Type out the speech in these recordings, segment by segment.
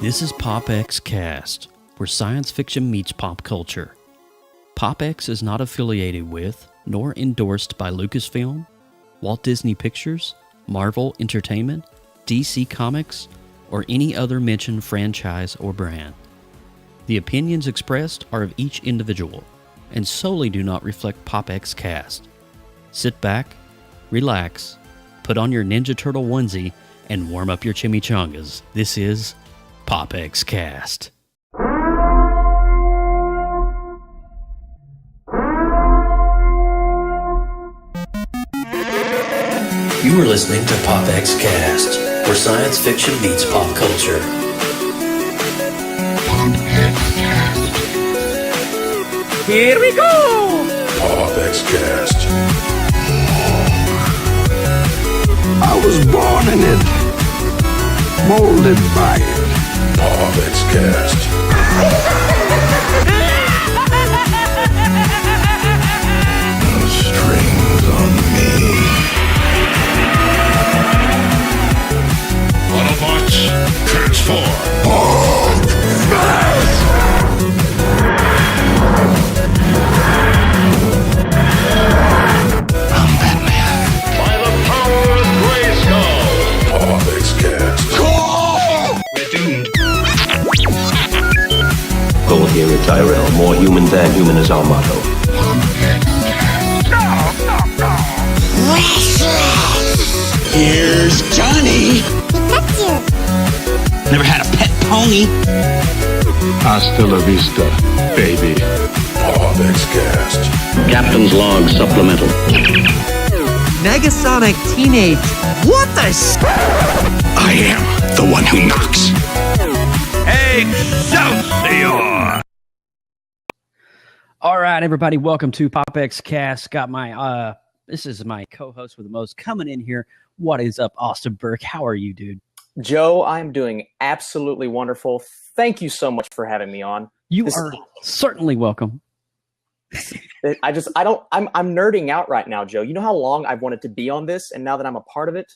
This is PopXcast, where science fiction meets pop culture. PopX is not affiliated with, nor endorsed by Lucasfilm, Walt Disney Pictures, Marvel Entertainment, DC Comics, or any other mentioned franchise or brand. The opinions expressed are of each individual, and solely do not reflect PopXcast. Sit back, relax, put on your Ninja Turtle onesie, and warm up your chimichangas. This is PopXcast. You are listening to PopXcast, where science fiction meets pop culture. PopXcast. Here we go! PopXcast. I was born in it, molded by it. PopXcast. No strings on me. Autobots, transform. I'm Batman. By the power of Grayskull. PopXcast. We're doomed. Goal here at Tyrell. More human than human is our motto. Here's Johnny. Never had a pet pony. Hasta la vista, baby. PopXcast. Captain's log supplemental. Negasonic Teenage. What the I am the one who knocks. Excelsior! All right, everybody, welcome to PopXcast. Got my, this is my co-host with the most coming in here. What is up, Austin Burke? How are you, dude? Joe, I'm doing absolutely wonderful. Thank you so much for having me on. You are certainly welcome. I'm nerding out right now, Joe. You know how long I've wanted to be on this, and now that I'm a part of it?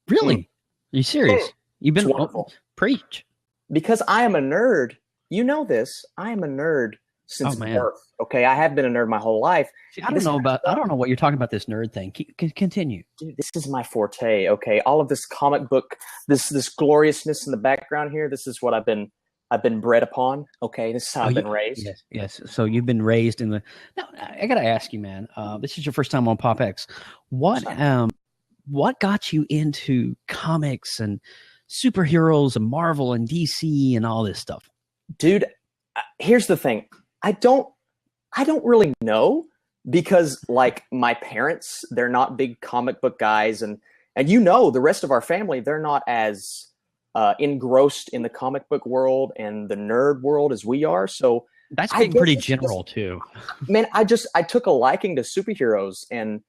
Really? Are you serious? You've been It's wonderful. Preach. Because I am a nerd. You know this. I am a nerd since birth. Okay, I have been a nerd my whole life. See, I don't know what you're talking about, this nerd thing. Continue. Dude, this is my forte, okay? All of this comic book, this gloriousness in the background here, this is what I've been bred upon, okay? This is how I've been raised. Yes. So you've been raised in the... Now, I got to ask you, man, this is your first time on PopX. What got you into comics and superheroes and Marvel and DC and all this stuff? Dude, here's the thing. I don't really know, because like my parents, they're not big comic book guys, and the rest of our family, they're not as engrossed in the comic book world and the nerd world as we are. So that's getting pretty general too. Man, I took a liking to superheroes, and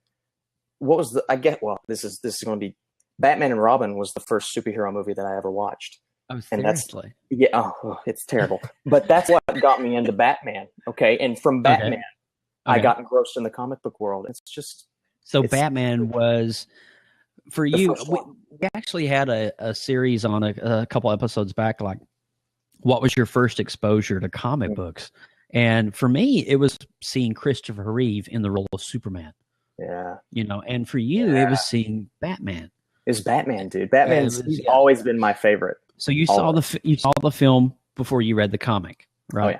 this is going to be Batman and Robin was the first superhero movie that I ever watched. Oh, and seriously? It's terrible. But that's what got me into Batman. Okay, and from Batman, I got engrossed in the comic book world. It's Batman was for you. We actually had a series on a couple episodes back. Like, what was your first exposure to comic books? And for me, it was seeing Christopher Reeve in the role of Superman. Yeah, and for you, it was seeing Batman. It's Batman, dude. He's always been my favorite. So you saw the film before you read the comic, right? Oh, yeah.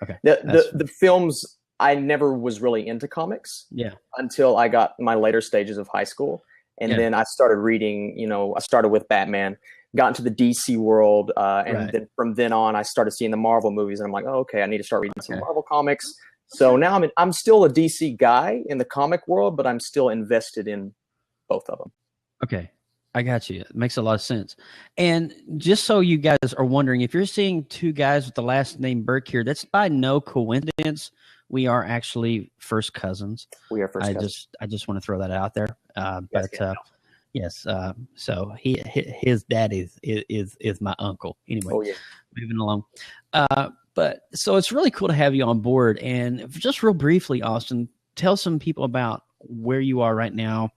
Okay. The films, I never was really into comics. Yeah. Until I got my later stages of high school, and then I started reading. I started with Batman, got into the DC world, and then from then on, I started seeing the Marvel movies, and I'm like, oh, okay, I need to start reading some Marvel comics. So now I'm still a DC guy in the comic world, but I'm still invested in both of them. Okay. I got you. It makes a lot of sense. And just so you guys are wondering, if you're seeing two guys with the last name Burke here, that's by no coincidence. We are actually first cousins. We are first cousins. I just want to throw that out there. Yes. So his dad is my uncle. Anyway, moving along. But so it's really cool to have you on board. And just real briefly, Austin, tell some people about where you are right now,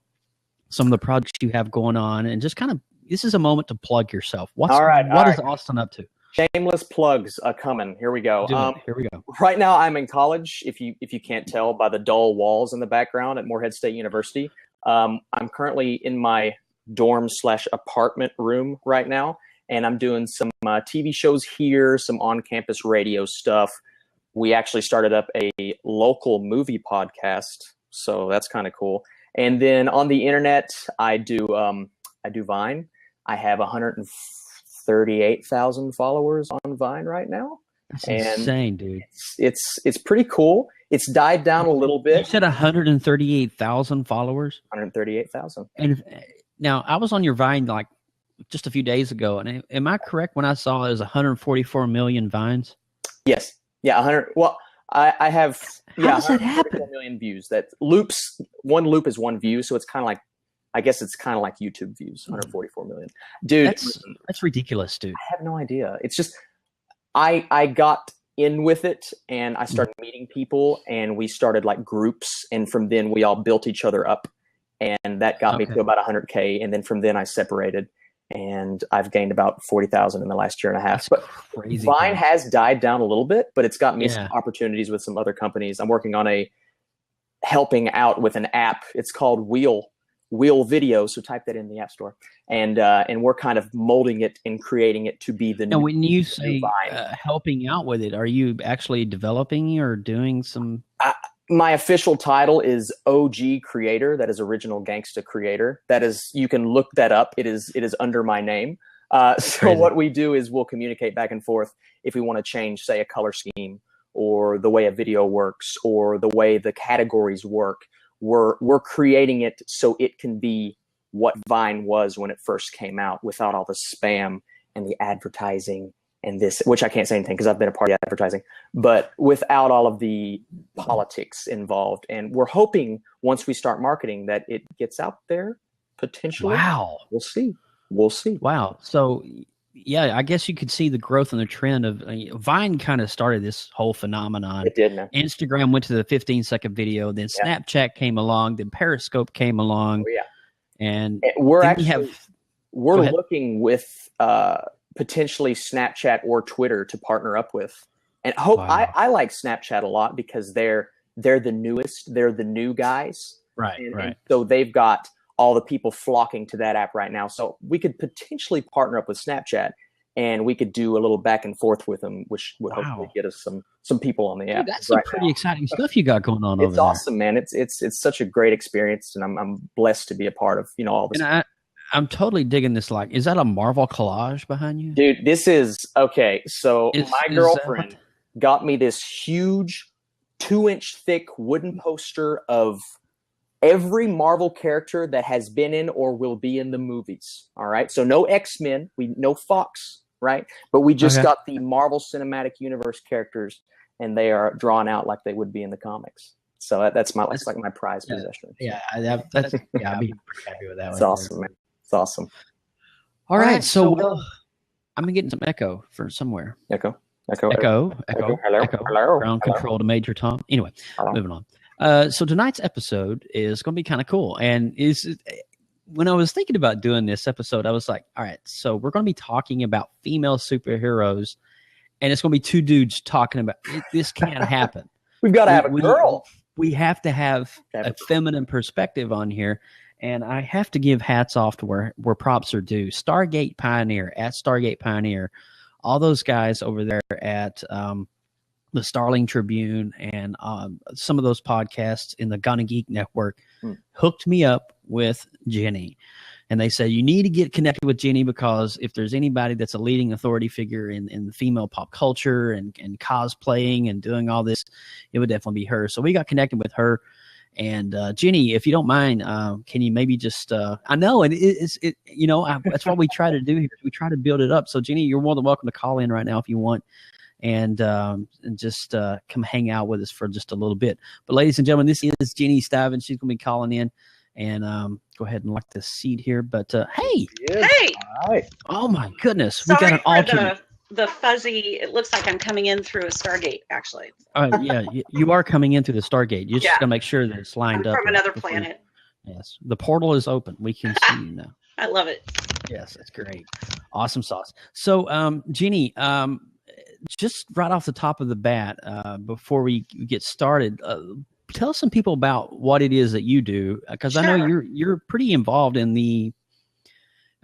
some of the projects you have going on, and just kind of, this is a moment to plug yourself. What is Austin up to? Shameless plugs are coming. Here we go. Here we go. Right now, I'm in college. If you can't tell by the dull walls in the background at Morehead State University, I'm currently in my dorm/apartment room right now, and I'm doing some TV shows here, some on-campus radio stuff. We actually started up a local movie podcast, so that's kind of cool. And then on the internet, I do Vine. I have 138,000 followers on Vine right now. That's insane, dude. It's pretty cool. It's died down a little bit. You said 138,000 followers? 138,000. And now, I was on your Vine like just a few days ago, and am I correct when I saw it was 144 million Vines? Yes. Yeah, 100. Well, I have How does that happen? 144 million views. That loops, one loop is one view, so it's kind of like, I guess it's kind of like YouTube views, 144 million. Dude, that's ridiculous, dude. I have no idea. It's just, I got in with it, and I started meeting people, and we started like groups, and from then we all built each other up, and that got me to about 100K, and then from then I separated, and I've gained about 40,000 in the last year and a half. That's but crazy. Vine has died down a little bit, but it's got me some opportunities with some other companies. I'm working on helping out with an app. It's called Wheel Video, so type that in the App Store, and we're kind of molding it and creating it to be the new. Now, when you say helping out with it, are you actually developing or doing some? My official title is OG Creator. That is Original Gangsta Creator. That is, you can look that up. It is under my name. So what we do is we'll communicate back and forth if we want to change, say, a color scheme or the way a video works or the way the categories work. We're creating it so it can be what Vine was when it first came out, without all the spam and the advertising and this, which I can't say anything because I've been a part of advertising, but without all of the politics involved. And we're hoping once we start marketing that it gets out there potentially. Wow. We'll see. Wow. So yeah, I guess you could see the growth and the trend of Vine kind of started this whole phenomenon. It did, man. Instagram went to the 15-second video, then Snapchat came along, then Periscope came along. Oh, yeah. And we're looking with potentially Snapchat or Twitter to partner up with. And I like Snapchat a lot because they're the newest, they're the new guys. Right. And so they've got all the people flocking to that app right now. So we could potentially partner up with Snapchat, and we could do a little back and forth with them, which would hopefully get us some people on the app. Dude, that's some pretty exciting stuff you got going on over there. It's awesome, man. It's such a great experience, and I'm blessed to be a part of all this. And I'm totally digging this. Like, is that a Marvel collage behind you? Dude, this is okay. So my girlfriend got me this huge 2-inch thick wooden poster of every Marvel character that has been in or will be in the movies. All right. So no X-Men, no Fox, right? But we just got the Marvel Cinematic Universe characters, and they are drawn out like they would be in the comics. So that's like my prized possession. Yeah, I'd be pretty happy with that. It's awesome, man. It's awesome. All right. So I'm getting some echo for somewhere. Echo. Hello. Ground control to Major Tom. Anyway, moving on. So tonight's episode is going to be kind of cool. And when I was thinking about doing this episode, I was like, all right, so we're going to be talking about female superheroes, and it's going to be two dudes talking about this can't happen. We've got to have a girl. We have to have a feminine perspective on here. And I have to give hats off to where props are due. Stargate Pioneer, at Stargate Pioneer, all those guys over there at the Starling Tribune and some of those podcasts in the Gonna Geek Network hooked me up with Jenny. And they said, you need to get connected with Jenny because if there's anybody that's a leading authority figure in the female pop culture and cosplaying and doing all this, it would definitely be her. So we got connected with her. And Jenny, if you don't mind, can you maybe just I know, and that's what we try to do here. We try to build it up. So Jenny, you're more than welcome to call in right now if you want, and just come hang out with us for just a little bit. But ladies and gentlemen, this is Jenny Stiven. She's going to be calling in, and go ahead and lock this seat here. But hey, all right. Oh my goodness, Sorry, we got an alternate. The fuzzy, it looks like I'm coming in through a Stargate, actually. Yeah, you are coming in through the Stargate. You just got to make sure that it's lined up. From another planet. Yes, the portal is open. We can see you now. I love it. Yes, that's great. Awesome sauce. So, Jenny, just right off the top of the bat, before we get started, tell some people about what it is that you do, because I know you're pretty involved in the,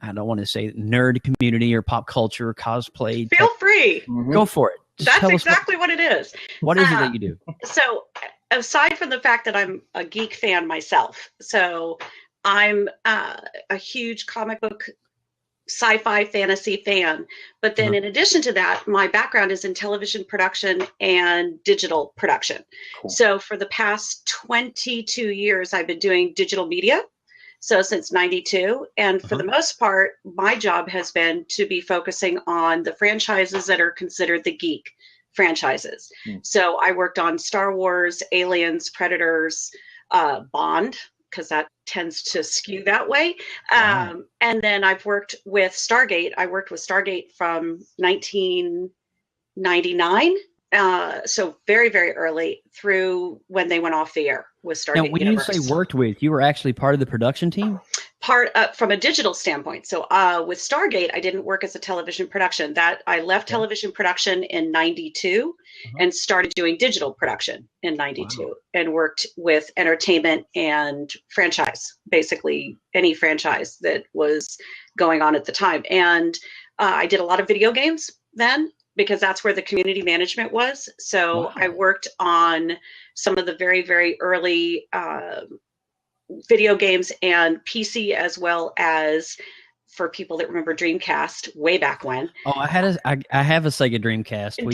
I don't want to say nerd community or pop culture, cosplay. Feel free. Go for it. Just That's exactly what it is. What is it that you do? So aside from the fact that I'm a geek fan myself, so I'm a huge comic book sci-fi fantasy fan, but then in addition to that, my background is in television production and digital production. Cool. So for the past 22 years, I've been doing digital media. So since 92, and for the most part, my job has been to be focusing on the franchises that are considered the geek franchises. So I worked on Star Wars, Aliens, Predators, Bond, because that tends to skew that way. And then I've worked with Stargate. I worked with Stargate from 1999. So very, very early through when they went off the air with Stargate. Now, when Universe. You say worked with, you were actually part of the production team? Part from a digital standpoint. So with Stargate, I didn't work as a television production. That I left television production in 92 and started doing digital production in 92 and worked with entertainment and franchise, basically any franchise that was going on at the time. And I did a lot of video games then, because that's where the community management was. So I worked on some of the very, very early video games and PC, as well as for people that remember Dreamcast way back when. Oh, I have a Sega Dreamcast.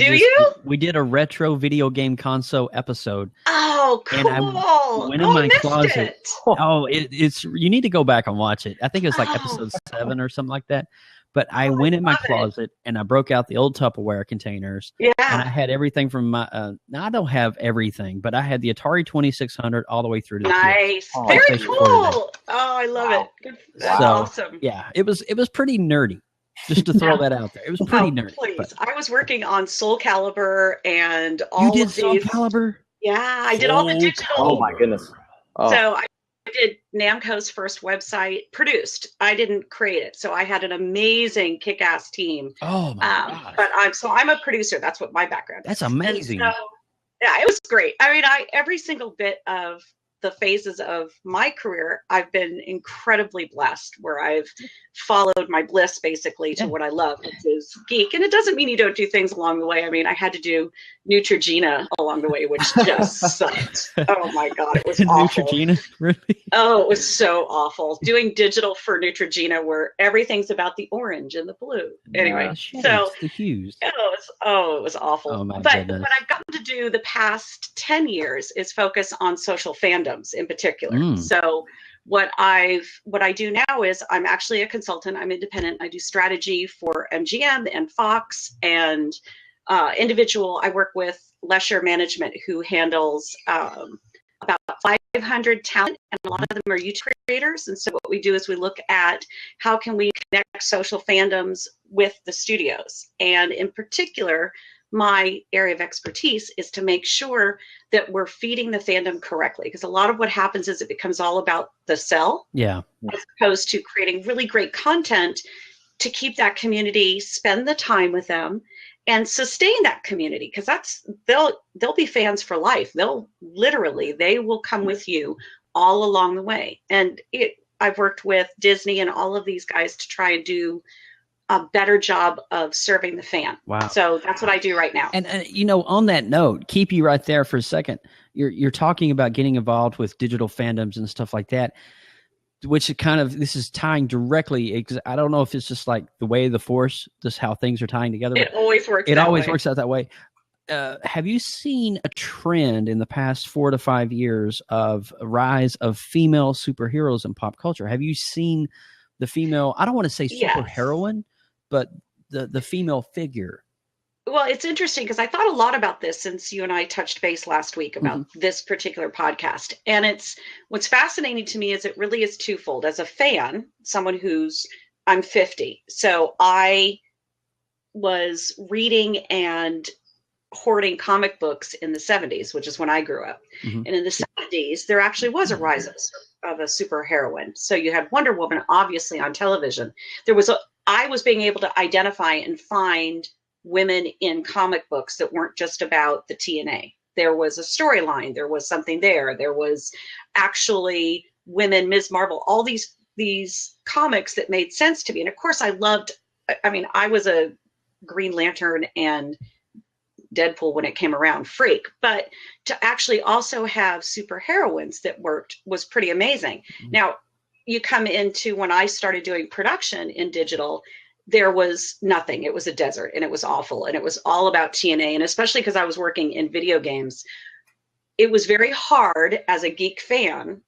We did a retro video game console episode. Oh, cool. And I went in my closet. Oh, it's you need to go back and watch it. I think it was like episode 7 or something like that. But I went in my closet and I broke out the old Tupperware containers. Yeah. And I had everything from my, now I don't have everything, but I had the Atari 2600 all the way through to nice. Very cool. Oh, I love it. Good. That's awesome. Yeah, it was pretty nerdy. Just to throw that out there. It was pretty nerdy. Please. But I was working on Soul Calibur and all of these. You did Soul Calibur? Yeah, I did all the digital. Oh my goodness. Oh. So I did Namco's first website, produced. I didn't create it. So I had an amazing kick-ass team. Oh my God. But I'm a producer. That's what my background is. That's amazing. So, yeah, it was great. I mean, every single bit of the phases of my career, I've been incredibly blessed, where I've followed my bliss basically to what I love, which is geek. And it doesn't mean you don't do things along the way. I mean, I had to do Neutrogena along the way, which just sucked. Oh my God, it was awful. Neutrogena? Really? Oh, it was so awful. Doing digital for Neutrogena, where everything's about the orange and the blue. Anyway, so the hues. It was awful. Oh, but what I've gotten to do the past 10 years is focus on social fandoms in particular. So what I do now is I'm actually a consultant. I'm independent. I do strategy for MGM and Fox and individual. I work with Lesher Management, who handles about 500 talent, and a lot of them are YouTube creators. And so what we do is we look at how can we connect social fandoms with the studios. And in particular, my area of expertise is to make sure that we're feeding the fandom correctly, because a lot of what happens is it becomes all about the sell, as opposed to creating really great content to keep that community, spend the time with them, and sustain that community, because they'll be fans for life. They will come with you all along the way. And I've worked with Disney and all of these guys to try and do a better job of serving the fan. Wow. So that's what I do right now. And on that note, keep you right there for a second. You're talking about getting involved with digital fandoms and stuff like that, which this is tying directly. I don't know if it's just like the way of the force, just how things are tying together. It always works. It always works out that way. Have you seen a trend in the past 4 to 5 years of a rise of female superheroes in pop culture? Have you seen the female, I don't want to say super heroine, but the female figure? Well, it's interesting because I thought a lot about this since you and I touched base last week about this particular podcast. And what's fascinating to me is it really is twofold. As a fan, I'm 50. So I was reading and hoarding comic books in the 70s, which is when I grew up. Mm-hmm. And in the 70s, there actually was a rise of a superheroine. So you had Wonder Woman, obviously, on television. I was being able to identify and find women in comic books that weren't just about the TNA. There was a storyline. There was something there. There was actually women, Ms. Marvel, all these comics that made sense to me. And of course, I was a Green Lantern and Deadpool when it came around freak, but to actually also have superheroines that worked was pretty amazing. Mm-hmm. Now, you come into when I started doing production in digital, there was nothing. It was a desert and it was awful. And it was all about TNA. And especially because I was working in video games, it was very hard as a geek fan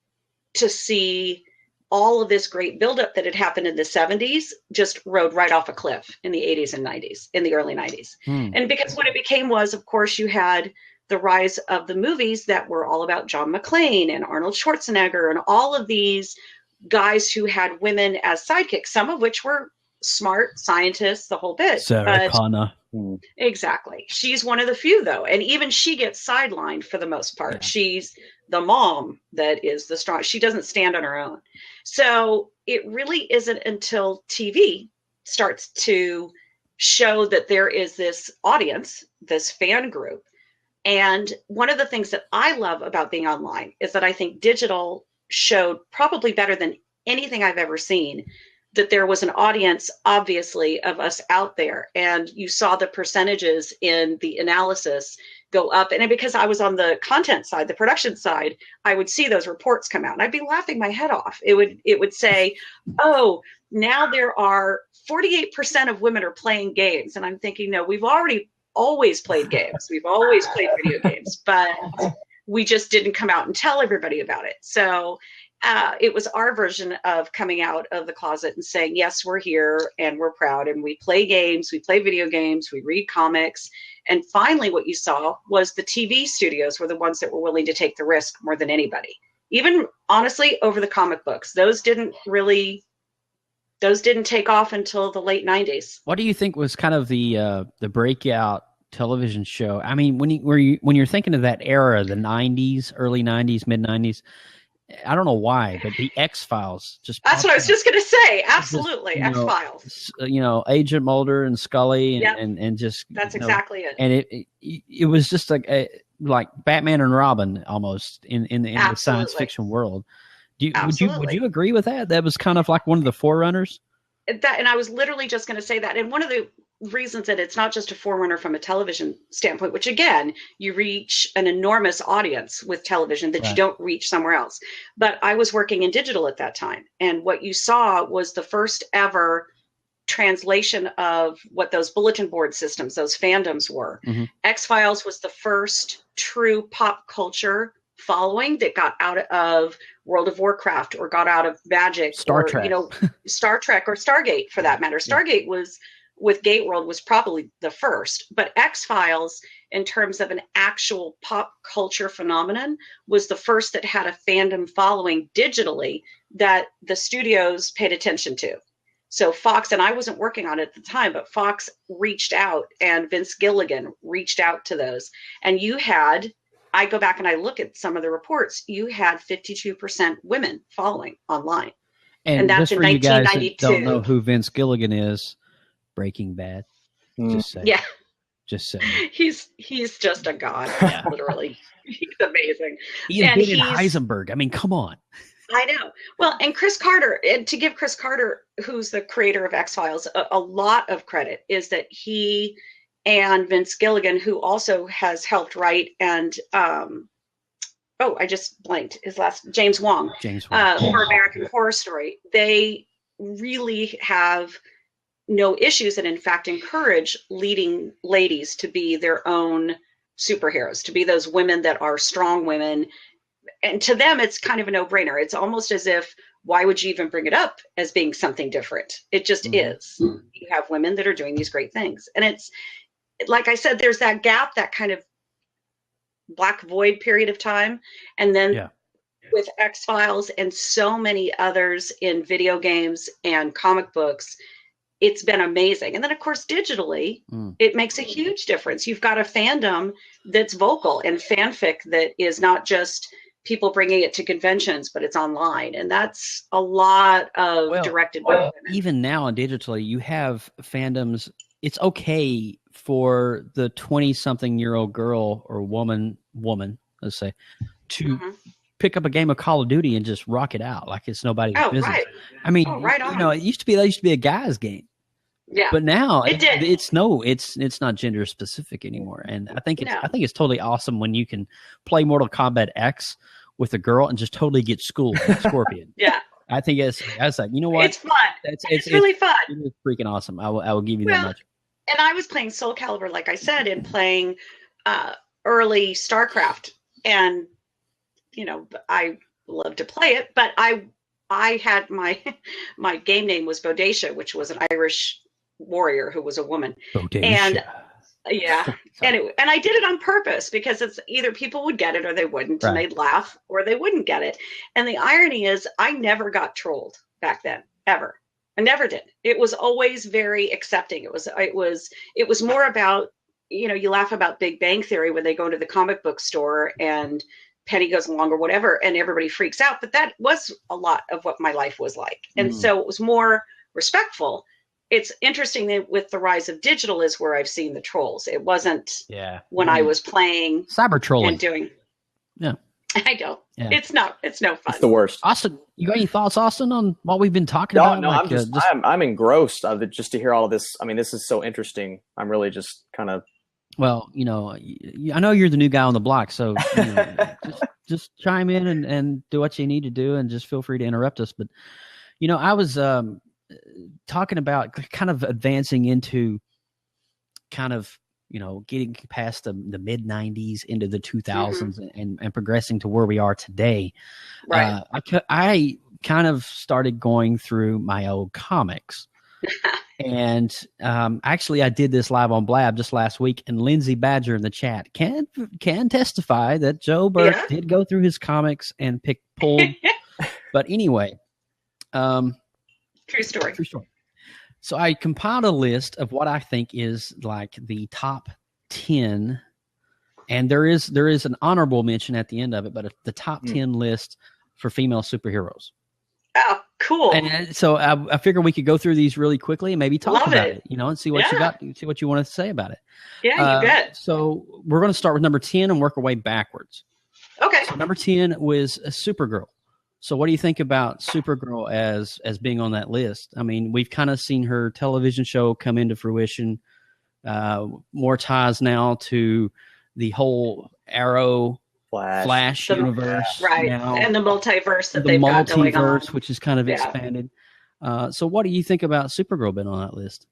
to see all of this great buildup that had happened in the 70s just rode right off a cliff in the 80s and 90s, in the early 90s. And because what it became was, of course, you had the rise of the movies that were all about John McClane and Arnold Schwarzenegger and all of these guys who had women as sidekicks, some of which were smart scientists, the whole bit. Sarah Connor. Exactly. She's one of the few, though. And even she gets sidelined for the most part. Yeah. She's the mom that is the strong. She doesn't stand on her own. So it really isn't until TV starts to show that there is this audience, this fan group. And one of the things that I love about being online is that I think digital showed probably better than anything I've ever seen that there was an audience, obviously, of us out there. And you saw the percentages in the analysis go up. And because I was on the content side, the production side, I would see those reports come out and I'd be laughing my head off. It would say, oh, now there are 48% of women are playing games. And I'm thinking, no, we've always played games. We've always played video games, but we just didn't come out and tell everybody about it. So it was our version of coming out of the closet and saying, yes, we're here and we're proud and we play games, we play video games, we read comics. And finally, what you saw was the TV studios were the ones that were willing to take the risk more than anybody. Even honestly, over the comic books, those didn't take off until the late 90s. What do you think was kind of the breakout television show? I mean, when you're thinking of that era, the 90s, early 90s, mid 90s, I don't know why, but the X-Files just. That's what I was just going to say. Absolutely. Just, X-Files. Agent Mulder and Scully and just. That's exactly it. And it was just like Batman and Robin almost in the science fiction world. Would you agree with that? That was kind of like one of the forerunners? And I was literally just going to say that. And one of the reasons that it's not just a forerunner from a television standpoint, which again, you reach an enormous audience with television that you don't reach somewhere else. But I was working in digital at that time. And what you saw was the first ever translation of what those bulletin board systems, those fandoms were. Mm-hmm. X-Files was the first true pop culture following that got out of World of Warcraft or got out of Magic Star Trek. Star Trek or Stargate for that matter. Stargate was with Gate World was probably the first, but X-Files in terms of an actual pop culture phenomenon was the first that had a fandom following digitally that the studios paid attention to. So Fox, and I wasn't working on it at the time, but Fox reached out and Vince Gilligan reached out to those. And I go back and I look at some of the reports, you had 52% women following online. And that's in 1992. You guys that don't know who Vince Gilligan is, Breaking Bad. Just saying. Yeah. Just saying. He's just a god, literally. He's amazing. He's Heisenberg. I mean, come on. I know. Well, and Chris Carter, and to give Chris Carter, who's the creator of X-Files, a lot of credit is that he and Vince Gilligan, who also has helped write and I just blanked his last, James Wong. For American Horror Story. They really have no issues and in fact encourage leading ladies to be their own superheroes, to be those women that are strong women. And to them, it's kind of a no-brainer. It's almost as if, why would you even bring it up as being something different? It just is. You have women that are doing these great things. And it's, like I said, there's that gap, that kind of black void period of time. And then with X-Files and so many others in video games and comic books, it's been amazing. And then of course, digitally, it makes a huge difference. You've got a fandom that's vocal and fanfic that is not just people bringing it to conventions, but it's online. And that's a lot of directed by women. Even now digitally, you have fandoms. It's okay for the 20-something-year-old girl or woman, let's say, to pick up a game of Call of Duty and just rock it out like it's nobody's business. Right. I mean, right on. that used to be a guy's game. Yeah. But now it's not gender specific anymore. And I think it's totally awesome when you can play Mortal Kombat X with a girl and just totally get schooled with Scorpion. Yeah. I think it's like, you know what? It's fun. It's really fun. It's freaking awesome. I will give you that much. And I was playing Soul Calibur, like I said, and playing early StarCraft. And, I love to play it, but I had my game name was Bodacia, which was an Irish warrior who was a woman. Bodacia. And and I did it on purpose because it's either people would get it or they wouldn't, and they'd laugh or they wouldn't get it. And the irony is I never got trolled back then, ever. I never did. It was always very accepting. It was more about, you laugh about Big Bang Theory when they go to the comic book store and Penny goes along or whatever, and everybody freaks out. But that was a lot of what my life was like. And so it was more respectful. It's interesting that with the rise of digital is where I've seen the trolls. It wasn't when I was playing cyber trolling and doing. Yeah. I don't. Yeah. It's no fun. It's the worst. Austin, you got any thoughts, Austin, on what we've been talking about? No, I'm engrossed of it just to hear all of this. I mean, this is so interesting. I'm really just kind of. Well, I know you're the new guy on the block, so just chime in and do what you need to do, and just feel free to interrupt us. But I was talking about kind of advancing into kind of getting past the mid 90s into the 2000s and progressing to where we are today. Right. I kind of started going through my old comics. And actually, I did this live on Blab just last week, and Lindsay Badger in the chat can testify that Joe Burke did go through his comics and pulled. But anyway, true story. So I compiled a list of what I think is like the top 10, and there is an honorable mention at the end of it, but the top 10 list for female superheroes. Oh, cool! And so I figured we could go through these really quickly and maybe talk about it, and see what you got, see what you want to say about it. Yeah, you bet. So we're going to start with number 10 and work our way backwards. Okay. So number 10 was Supergirl. So what do you think about Supergirl as being on that list? I mean, we've kind of seen her television show come into fruition. More ties now to the whole Arrow Flash universe, right? Now, and the multiverse that they've got going on, which is kind of expanded. So, what do you think about Supergirl being on that list?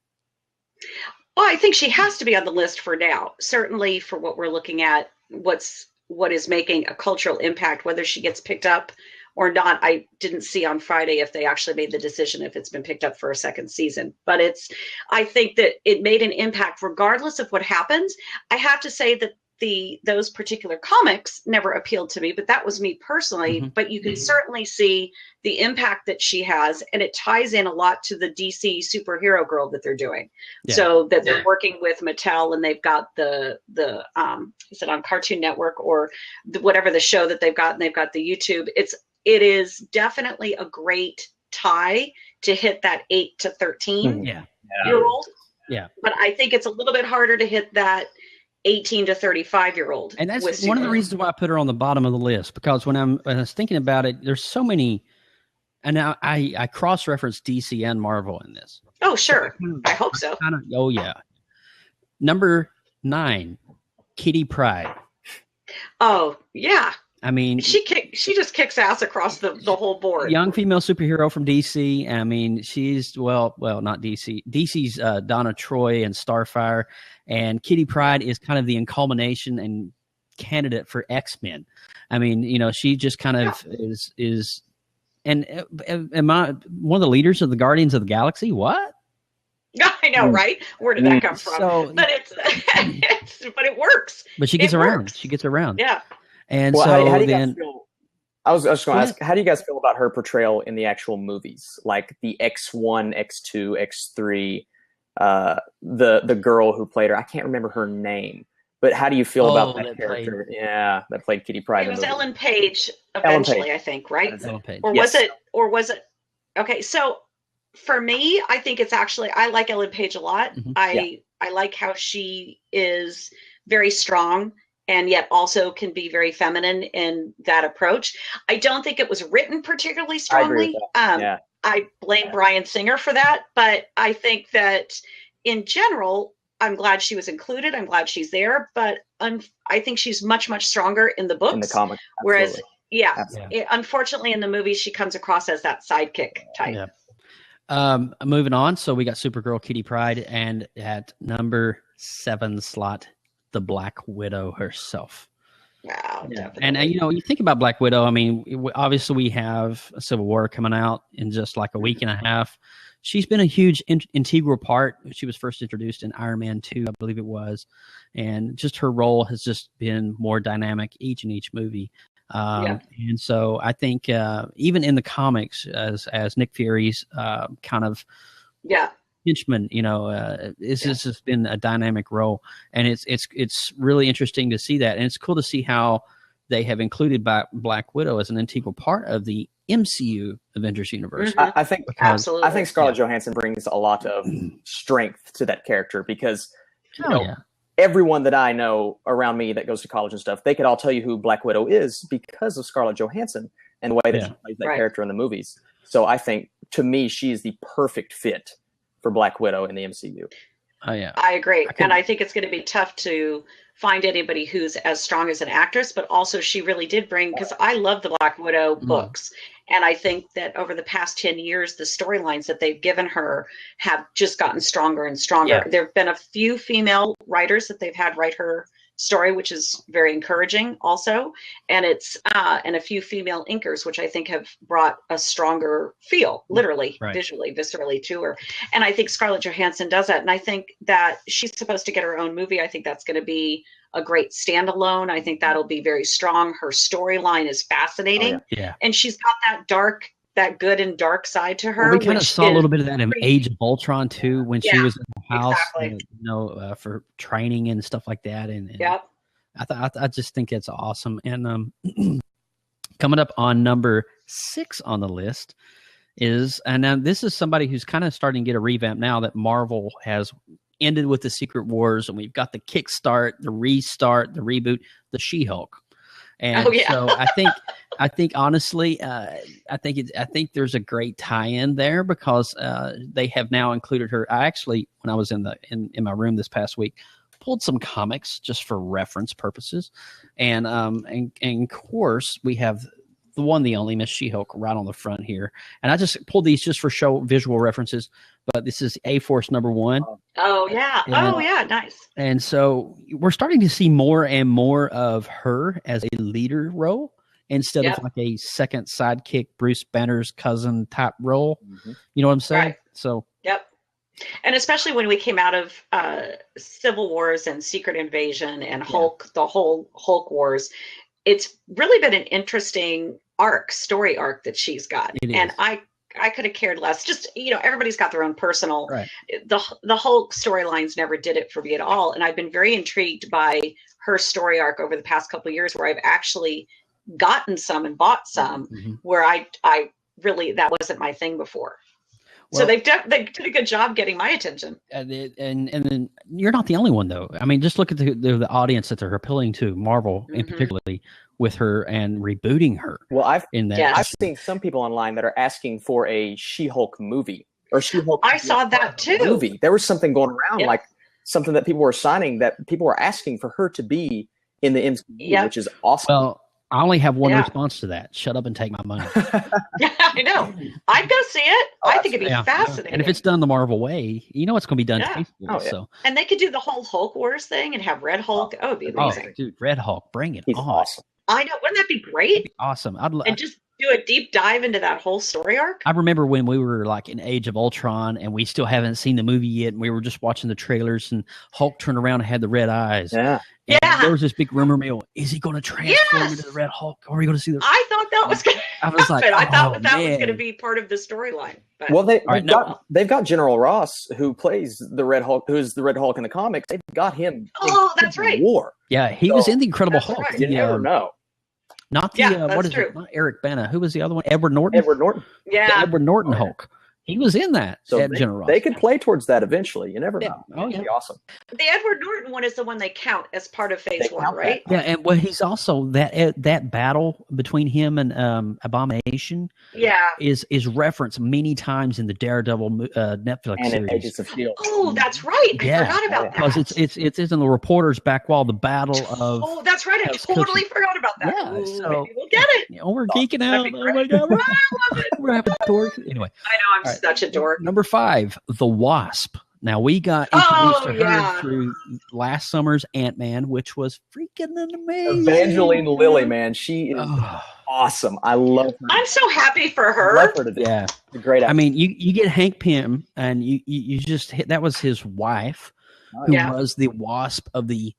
Well, I think she has to be on the list for now. Certainly, for what we're looking at, what is making a cultural impact, whether she gets picked up or not. I didn't see on Friday if they actually made the decision if it's been picked up for a second season. But I think that it made an impact regardless of what happens. I have to say that those particular comics never appealed to me, but that was me personally. But you can certainly see the impact that she has, and it ties in a lot to the DC superhero girl that they're doing. So that they're working with Mattel, and they've got the is it on Cartoon Network or whatever the show that they've got, and they've got the YouTube. It is definitely a great tie to hit that 8 to 13 year old. Yeah, but I think it's a little bit harder to hit that 18 to 35-year-old. And that's one of the reasons why I put her on the bottom of the list, because when I was thinking about it, there's so many, and now I cross-reference DC and Marvel in this. Oh, sure. I hope so. Oh, yeah. Number 9, Kitty Pryde. Oh, yeah. I mean, she just kicks ass across the whole board. Young female superhero from DC. I mean, she's well, not DC. DC's Donna Troy and Starfire, and Kitty Pryde is kind of the culmination and candidate for X-Men. I mean, she just kind of is. And am I one of the leaders of the Guardians of the Galaxy? What? I know, right? Where did that come from? But but it works. But she gets around. She gets around. Yeah. And how do you then, guys feel? I was just going to ask, how do you guys feel about her portrayal in the actual movies, like the X1, X2, X3, the girl who played her? I can't remember her name, but how do you feel about that character? That played Kitty Pryde. It was Ellen Page eventually, I think, right? Ellen Page. Or was it? Okay, so for me, I think it's actually, I like Ellen Page a lot. Mm-hmm. I like how she is very strong and yet also can be very feminine in that approach. I don't think it was written particularly strongly. I blame Bryan Singer for that, but I think that in general, I'm glad she was included. I'm glad she's there, but I think she's much, much stronger in the books. In the comics. Whereas, unfortunately in the movies, she comes across as that sidekick type. Yeah. Moving on. So we got Supergirl Kitty Pryde, and at number 7 slot, the Black Widow herself. Wow, and you think about Black Widow. I mean, obviously we have a Civil War coming out in just like a week and a half. She's been a huge integral part. She was first introduced in Iron Man 2, I believe it was, and just her role has just been more dynamic each movie. And so I think even in the comics, as Nick Fury's kind of henchman, this has been a dynamic role, and it's really interesting to see that, and it's cool to see how they have included Black Widow as an integral part of the MCU Avengers universe. Mm-hmm. I think Scarlett Johansson brings a lot of strength to that character, because everyone that I know around me that goes to college and stuff, they could all tell you who Black Widow is because of Scarlett Johansson and the way that she plays that character in the movies. So I think, to me, she is the perfect fit for Black Widow in the MCU. Oh yeah, I agree, and I think it's going to be tough to find anybody who's as strong as an actress. But also, she really did bring, because I love the Black Widow books, and I think that over the past 10 years, the storylines that they've given her have just gotten stronger and stronger. Yeah. There have been a few female writers that they've had write her story, which is very encouraging also, and it's and a few female inkers, which I think have brought a stronger feel, literally, visually, viscerally to her. And I think Scarlett Johansson does that, and I think that she's supposed to get her own movie. I think that's going to be a great standalone. I think that'll be very strong. Her storyline is fascinating, and she's got that good and dark side to her. Well, we kind of saw a little bit of that in Age of Ultron too, when she was in the house, for training and stuff like that. And I just think it's awesome. And coming up on number 6 on the list is, and now this is somebody who's kind of starting to get a revamp now that Marvel has ended with the Secret Wars, and we've got the kickstart, the restart, the reboot, the She-Hulk. And so I think honestly, I think there's a great tie-in there, because they have now included her. I actually, when I was in my room this past week, pulled some comics just for reference purposes, and of course we have the one, the only Miss She-Hulk right on the front here, and I just pulled these just for show visual references. But this is A-Force number 1. Oh yeah, nice. And so we're starting to see more and more of her as a leader role, instead of like a second sidekick, Bruce Banner's cousin type role. Mm-hmm. You know what I'm saying? Right. So and especially when we came out of Civil Wars and Secret Invasion and Hulk, the whole Hulk Wars, it's really been an interesting story arc that she's got. And I could have cared less. Just, everybody's got their own personal, the Hulk storylines never did it for me at all. And I've been very intrigued by her story arc over the past couple of years, where I've actually gotten some and bought some where I really, that wasn't my thing before. Well, so they did a good job getting my attention. And then you're not the only one, though. I mean, just look at the audience that they're appealing to, Marvel in particularly, with her and rebooting her. Well, I've seen some people online that are asking for a She-Hulk movie or She-Hulk. I saw that too. Movie. There was something going around, like something that people were signing, that people were asking for her to be in the MCU, which is awesome. Well, I only have one response to that. Shut up and take my money. I know. I'd go see it. I think it'd be fascinating. And if it's done the Marvel way, it's going to be done tastefully. So. And they could do the whole Hulk Wars thing and have Red Hulk. Oh, it'd be amazing. Dude, Red Hulk, bring it on. Awesome. I know. Wouldn't that be great? Awesome. And just do a deep dive into that whole story arc? I remember when we were like in Age of Ultron and we still haven't seen the movie yet, and we were just watching the trailers, and Hulk turned around and had the red eyes. Yeah. And Yeah. there was this big rumor mill. Is he going to transform into the Red Hulk? Or are we going to see the? I thought that was going to I was like, happen. I thought that was man. going to be part of the storyline. But Well, right, they've got General Ross, who plays the Red Hulk, who's the Red Hulk in the comics. They've got him. Oh, in that's right. War. Yeah, he was in the Incredible that's Hulk. right. You never know. Not the Yeah, what that's is true. it? Not Eric Bana. Who was the other one? Edward Norton. Edward Norton. The yeah. Edward Norton Hulk. He was in that. So at General Ross. they could play towards that eventually. You never know. Oh, It'd yeah. be awesome. The Edward Norton one is the one they count as part of Phase They 1, count right? Yeah, and well, he's also that battle between him and Abomination Yeah. is referenced many times in the Daredevil Netflix And in series. Agents of Shield. Oh, that's right. I Yeah. forgot about that. Because it's in the reporter's back wall, the battle of. Oh, that's right. I Yes, totally Cookie. forgot about that. Yeah, Ooh, so- maybe we'll get it. We're geeking out. that'd be Oh my great. god, I love it. we're having dorks. Anyway, I know I'm All right. such a dork. number 5, the Wasp. Now we got Oh, introduced to her yeah. through last summer's Ant-Man, which was freaking amazing. Evangeline Lilly, man, she is Oh, awesome. I love her. I'm so happy for I her. love her to death. yeah. She's a great I actress. mean, you get Hank Pym, and you just hit, that was his wife, who Yeah. was the Wasp of the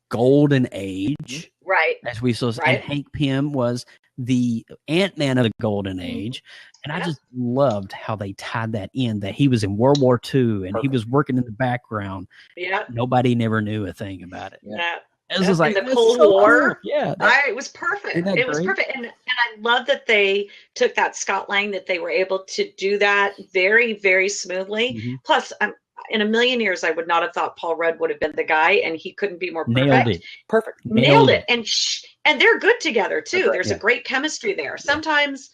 Golden Age, Right. as we saw. Right. And Hank Pym was the Ant-Man of the Golden Age, and I Yeah. just loved how they tied that in. That he was in World War II, and he Perfect. was working in the background. Yeah. Nobody never knew a thing about it. Yeah. It was just In like the that's Cold so War? cool. Yeah, that- It was perfect. Isn't that It was great? perfect. And I love that they took that Scott Lang, that they were able to do that very, very smoothly. Mhm. Plus, in a million years, I would not have thought Paul Rudd would have been the guy, and he couldn't be more perfect. nailed it. Perfect. Nailed it. And they're good together too. That's right, There's yeah. a great chemistry there. Sometimes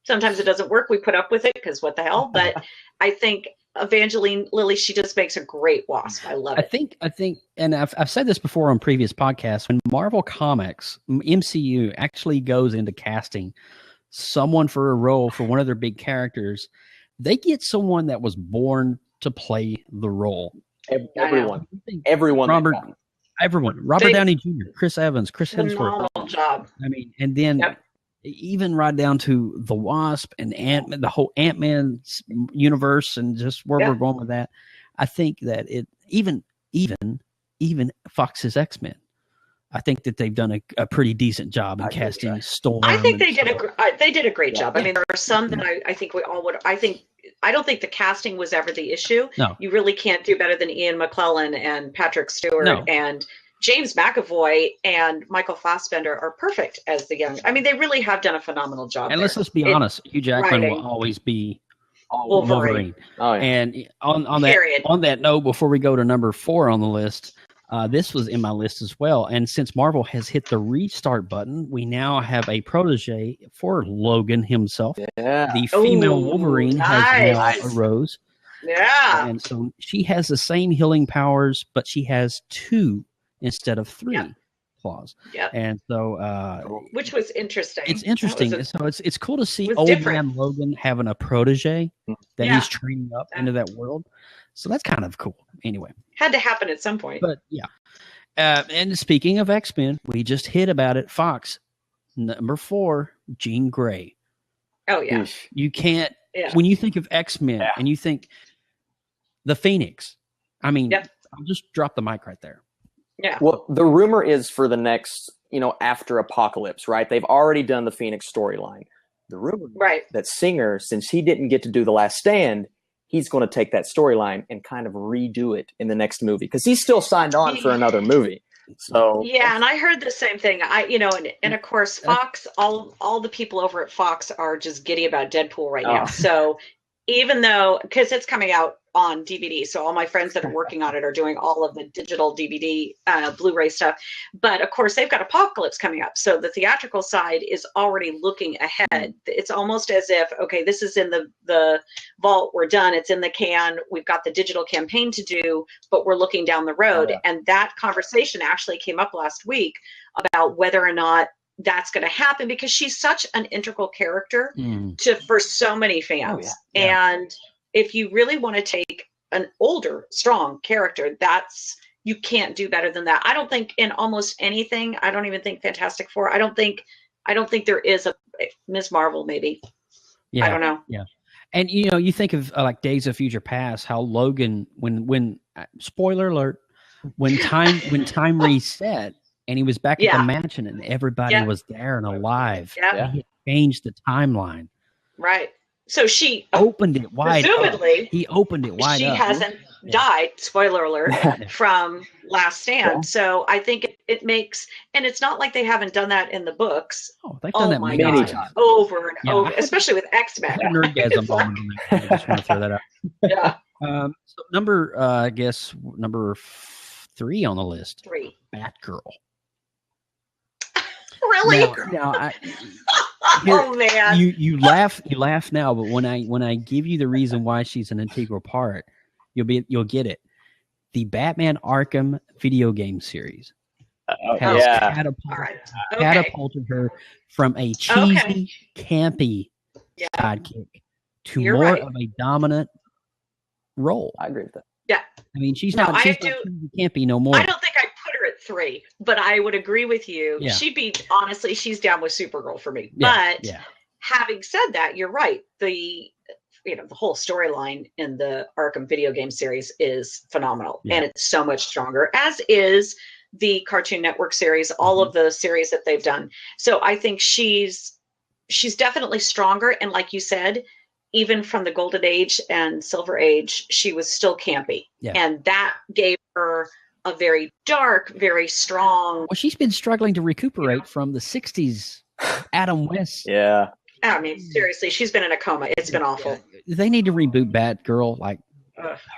it doesn't work. We put up with it because what the hell? But I think Evangeline Lilly, she just makes a great Wasp. I love I it. think, and I've said this before on previous podcasts. When Marvel Comics, MCU actually goes into casting someone for a role for one of their big characters, they get someone that was born to play the role. Everyone. Everyone. Robert, Robert They- Downey Jr., Chris Evans, Chris Hemsworth. Phenomenal job. I mean, and then Yep. even right down to the Wasp and Ant-Man, the whole Ant-Man universe, and just where Yeah. we're going with that. I think that it even Fox's X-Men. I think that they've done a pretty decent job in I agree with casting that. Storm. I think and they did stuff. they did a great job. I Yeah. mean, there are some that I think we all would. I don't think the casting was ever the issue. No. You really can't do better than Ian McKellen and Patrick Stewart No. and James McAvoy and Michael Fassbender are perfect as the young. I mean, they really have done a phenomenal job. And there. let's be It- honest, Hugh Jackman writing. will always be Wolverine. Wolverine. Oh, yeah. And on Period. that note, before we go to number 4 on the list, this was in my list as well. And since Marvel has hit the restart button, we now have a protege for Logan himself. Yeah. The female Ooh, Wolverine has nice. now arose, Yeah. and so she has the same healing powers, but she has 2 instead of 3 Yep. claws. Yep. And so Which was interesting. it's That interesting. was So it's cool to see was old different. man Logan having a protege that Yeah. he's training up into that world. So that's kind of cool. Anyway, had to happen at some point. but yeah. And speaking of X-Men, we just hit about it. Fox, number 4, Jean Grey. Oh yeah. Eesh. You can't, Yeah. when you think of X-Men Yeah. and you think the Phoenix, I mean, Yep. I'll just drop the mic right there. Yeah. Well, the rumor is for the next, after Apocalypse, right? They've already done the Phoenix storyline. The rumor is Right. that Singer, since he didn't get to do The Last Stand, he's going to take that storyline and kind of redo it in the next movie because he's still signed on for another movie. So Yeah, and I heard the same thing. And of course, Fox, all the people over at Fox are just giddy about Deadpool right now. Oh. So even though, because it's coming out on DVD, so all my friends that are working on it are doing all of the digital DVD, Blu-ray stuff. But of course, they've got Apocalypse coming up, so the theatrical side is already looking ahead. It's almost as if, okay, this is in the vault, we're done, it's in the can, we've got the digital campaign to do, but we're looking down the road. Oh, yeah. And that conversation actually came up last week about whether or not that's going to happen, because she's such an integral character for so many fans. Oh, yeah. And if you really want to take an older, strong character, you can't do better than that. I don't think in almost anything, I don't even think Fantastic Four, I don't think there is Ms. Marvel, maybe. Yeah, I don't know. Yeah. And, you think of like Days of Future Past, how Logan, when spoiler alert, when time reset and he was back at the mansion and everybody was there and alive, and he changed the timeline. Right. So she opened it wide. Presumably, he opened it wide. She up. hasn't died. Spoiler alert from Last Stand. Yeah. So I think it makes, and it's not like they haven't done that in the books. Oh, they've done that many times, over and over, especially with X-Men. Nerdgasm moment. I just want to throw that out. Yeah. So number 3 on the list. 3. Batgirl. Really? Oh man! You laugh now, but when I give you the reason why she's an integral part, you'll get it. The Batman Arkham video game series has catapulted her from a cheesy, campy sidekick to more of a dominant role. I agree with that. Yeah, I mean she's not campy no more. I don't think I'd put her at 3, but I would agree with you. Yeah. She's down with Supergirl for me. Yeah. But having said that, you're right. The whole storyline in the Arkham video game series is phenomenal, and it's so much stronger, as is the Cartoon Network series, all of the series that they've done. So I think she's definitely stronger, and like you said, even from the Golden Age and Silver Age, she was still campy, and that gave her a very dark, very strong. Well, she's been struggling to recuperate from the '60s Adam West. Yeah. I mean, seriously, she's been in a coma. It's been awful. They need to reboot Batgirl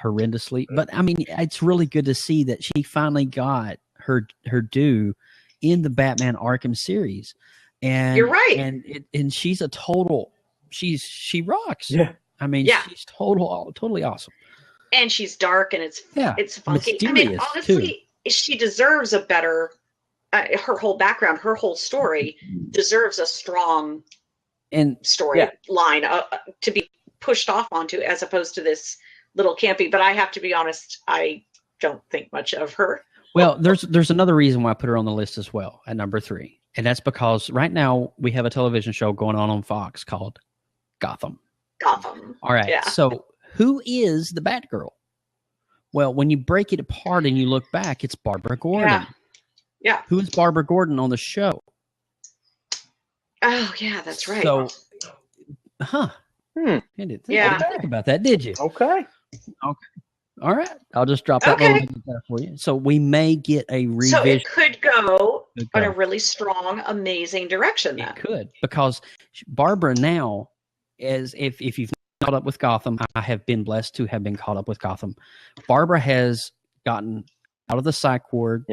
horrendously. But I mean, it's really good to see that she finally got her due in the Batman Arkham series. And you're right. And she's a total. She rocks. Yeah. I mean, she's totally awesome. And she's dark and it's funky. Mysterious, I mean, honestly, she deserves a better. Her whole background, her whole story deserves a strong story line to be pushed off onto, as opposed to this little campy. But I have to be honest, I don't think much of her. Well, there's another reason why I put her on the list as well at number 3, and that's because right now we have a television show going on Fox called Gotham. All right. Yeah. So who is the Batgirl? Well, when you break it apart and you look back, it's Barbara Gordon. Yeah. Who is Barbara Gordon on the show? Oh, yeah, that's right. So, You didn't think about that, did you? Okay. All right. I'll just drop that little bit there for you. So we may get a revision. So it could go in a really strong, amazing direction then. It could, because Barbara now, as if you've not caught up with Gotham, I have been blessed to have been caught up with Gotham. Barbara has gotten out of the psych ward,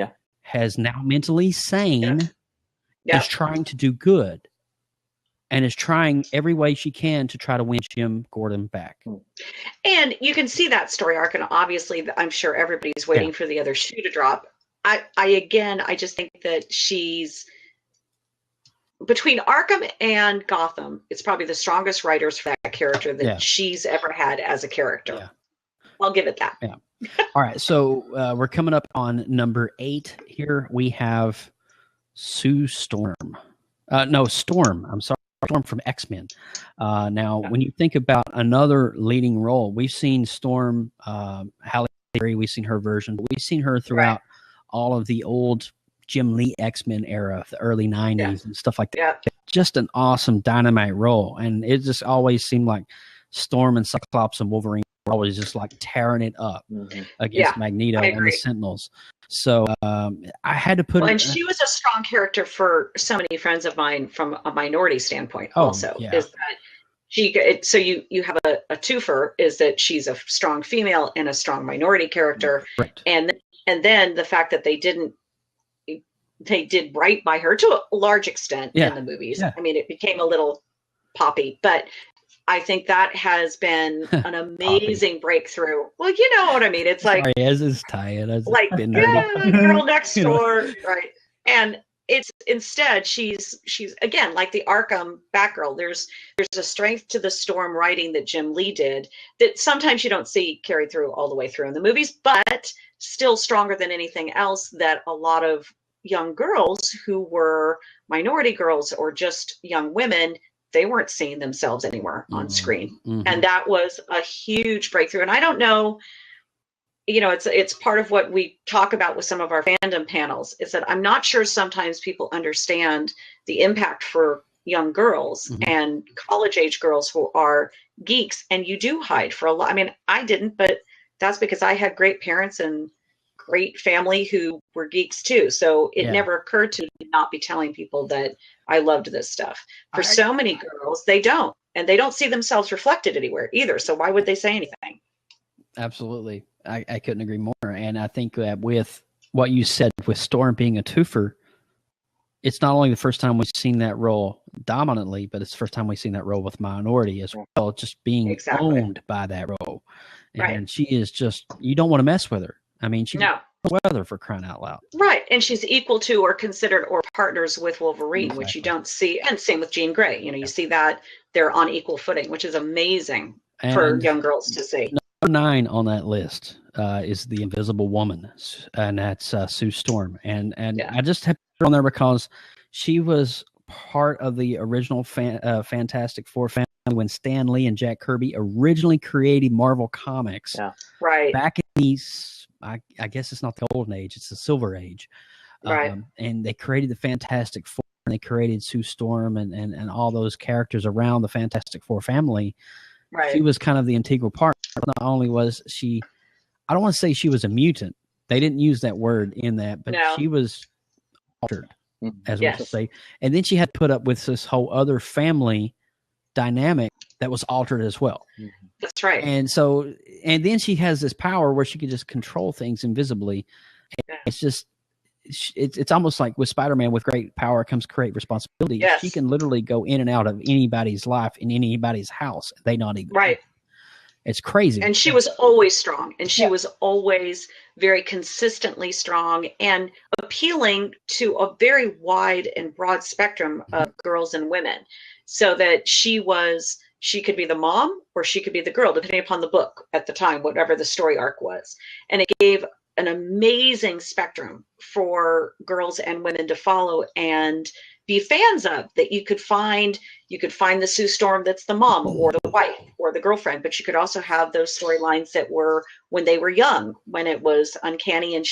has now mentally sane, is trying to do good, and is trying every way she can to try to win Jim Gordon back. And you can see that story arc, and obviously I'm sure everybody's waiting for the other shoe to drop. I just think that she's, between Arkham and Gotham, it's probably the strongest writers for that character that she's ever had as a character. Yeah. I'll give it that. Yeah. All right. So we're coming up on number 8 here. We have Sue Storm. Storm. I'm sorry. Storm from X-Men. Now, when you think about another leading role, we've seen Storm, Halle Berry, we've seen her version, but we've seen her throughout all of the old Jim Lee X-Men era, the early 90s and stuff like that. Yeah. Just an awesome dynamite role. And it just always seemed like Storm and Cyclops and Wolverine were always just like tearing it up against Magneto and the Sentinels. So I had to put and she was a strong character for so many friends of mine from a minority standpoint also. Is that so you have a twofer, is that she's a strong female and a strong minority character. Right. And then the fact that they did right by her to a large extent in the movies. Yeah. I mean, it became a little poppy, but I think that has been an amazing breakthrough. Well, you know what I mean? It's like, as is tired, like girl next door, right? And it's instead she's again like the Arkham Batgirl. There's a strength to the Storm writing that Jim Lee did that sometimes you don't see carried through all the way through in the movies, but still stronger than anything else that a lot of young girls who were minority girls or just young women, they weren't seeing themselves anywhere on screen. And that was a huge breakthrough. And I don't know, it's part of what we talk about with some of our fandom panels, is that I'm not sure sometimes people understand the impact for young girls and college age girls who are geeks. And you do hide for a lot. I mean, I didn't, but that's because I had great parents and great family who were geeks too. So it never occurred to me to not be telling people that I loved this stuff. For so many girls, they don't, and they don't see themselves reflected anywhere either. So why would they say anything? Absolutely. I couldn't agree more. And I think that with what you said with Storm being a twofer, it's not only the first time we've seen that role dominantly, but it's the first time we've seen that role with minority as well, just being owned by that role. And she is just, you don't want to mess with her. I mean, she's weather, for crying out loud. Right. And she's equal to or considered or partners with Wolverine, which you don't see. And same with Jean Grey. You see that they're on equal footing, which is amazing for young girls to see. Number 9 on that list is the Invisible Woman, and that's Sue Storm. And I just have her on there because she was part of the original Fantastic Four family when Stan Lee and Jack Kirby originally created Marvel Comics. Yeah. Right. Back in these, I guess it's not the golden age, it's the silver age. Right. And they created the Fantastic Four, and they created Sue Storm and all those characters around the Fantastic Four family. Right. She was kind of the integral part. Not only was she, I don't want to say she was a mutant. They didn't use that word in that, but she was altered, as we say. And then she had to put up with this whole other family dynamic that was altered as well. That's right. And so, and then she has this power where she could just control things invisibly. It's just, it's almost like with Spider-Man, with great power comes great responsibility. Yes. She can literally go in and out of anybody's life in anybody's house. They not even. Right. It's crazy. And she was always strong, and she was always very consistently strong and appealing to a very wide and broad spectrum of girls and women, so that she could be the mom or she could be the girl, depending upon the book at the time, whatever the story arc was. And it gave an amazing spectrum for girls and women to follow and be fans of, that you could find the Sue Storm that's the mom or the wife or the girlfriend, but you could also have those storylines that were when they were young, when it was Uncanny and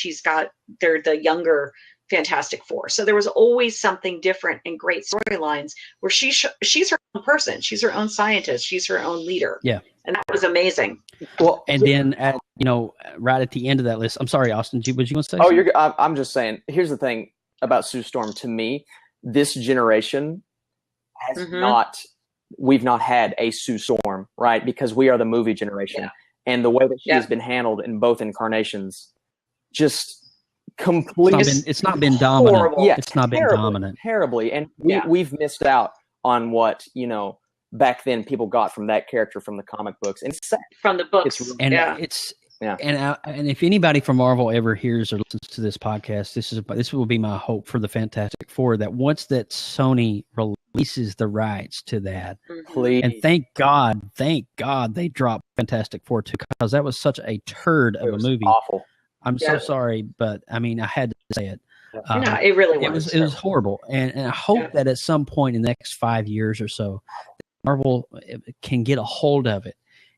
they're the younger Fantastic Four. So there was always something different and great storylines where she's her own person, she's her own scientist, she's her own leader. Yeah. And that was amazing. Well, and then right at the end of that list, I'm sorry, Austin, was you going to say? Oh, I'm just saying, here's the thing about Sue Storm. To me, this generation has we've not had a Sue Storm, right? Because we are the movie generation. And the way that she has been handled in both incarnations, just completely. It's not been dominant. Horrible. Yeah, it's not been dominant. Terribly. And we've missed out on what, back then people got from that character from the comic books. And it's sad. From the books. And if anybody from Marvel ever hears or listens to this podcast, this will be my hope for the Fantastic Four, that once that Sony releases the rights to that, please, and thank God they dropped Fantastic Four 2, because that was such a turd of a movie. Awful. I'm so sorry, but I mean, I had to say it. No, it really was. It was horrible, and I hope that at some point in the next 5 years or so, Marvel can get a hold of it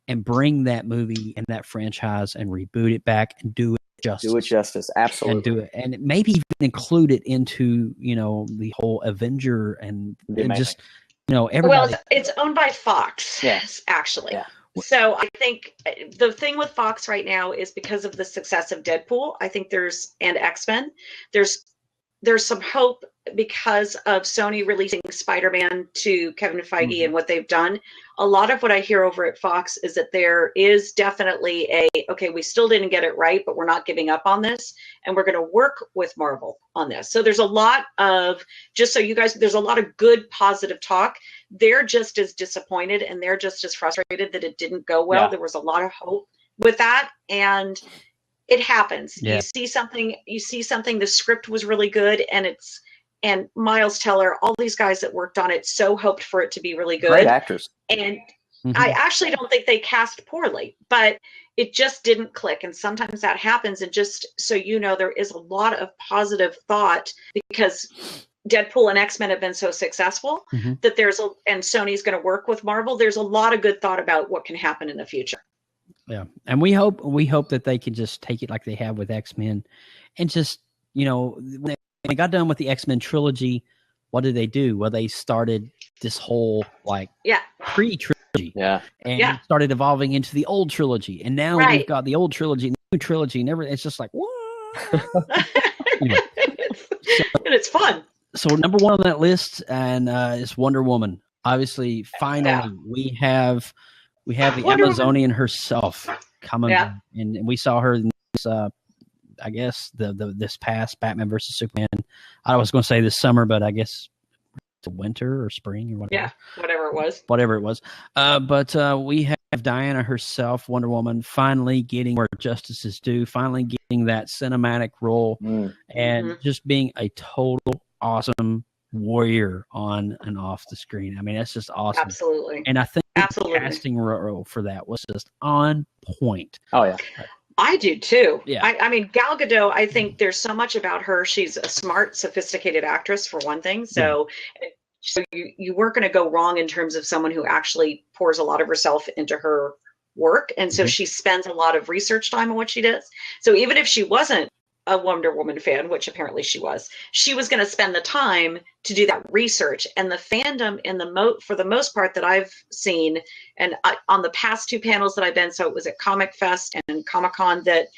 and bring that movie and that franchise and reboot it back and do it justice. Do it justice, absolutely. And do it, and maybe even include it into the whole Avenger and just everybody. Well, it's owned by Fox. Yes, actually. Yeah. So I think the thing with Fox right now is because of the success of Deadpool, I think and X-Men, there's some hope because of Sony releasing Spider-Man to Kevin Feige and what they've done. A lot of what I hear over at Fox is that there is definitely okay, we still didn't get it right, but we're not giving up on this, and we're going to work with Marvel on this. So there's a lot of, just so you guys, there's a lot of good, positive talk. They're just as disappointed and they're just as frustrated that it didn't go well. Yeah. There was a lot of hope with that, and it happens. Yeah. You see something, the script was really good, and Miles Teller, all these guys that worked on it so hoped for it to be really good. Great actors. And I actually don't think they cast poorly, but it just didn't click. And sometimes that happens. And just so you know, there is a lot of positive thought because Deadpool and X-Men have been so successful that and Sony's going to work with Marvel. There's a lot of good thought about what can happen in the future. Yeah. And we hope that they can just take it like they have with X-Men and just, when they got done with the X-Men trilogy, what did they do? Well, they started this whole pre-trilogy. Yeah. And started evolving into the old trilogy. And now we've got the old trilogy and the new trilogy and everything. It's just like, what? And it's fun. So number one on that list is Wonder Woman. Obviously, finally, we have the Amazonian herself coming, and we saw her in this, I guess this past Batman versus Superman. I was going to say this summer, but I guess it's winter or spring or whatever. Yeah, whatever it was. But we have Diana herself, Wonder Woman, finally getting where justice is due, finally getting that cinematic role, and just being a total awesome warrior on and off the screen. I mean, that's just awesome. Absolutely. And I think the casting role for that was just on point. Oh, yeah. I do too. Yeah. I mean, Gal Gadot, I think there's so much about her. She's a smart, sophisticated actress for one thing. So you weren't going to go wrong in terms of someone who actually pours a lot of herself into her work. And so she spends a lot of research time on what she does. So even if she wasn't a Wonder Woman fan, which apparently she was going to spend the time to do that research. And the fandom for the most part that I've seen, and on the past two panels that I've been, so it was at Comic Fest and Comic-Con, that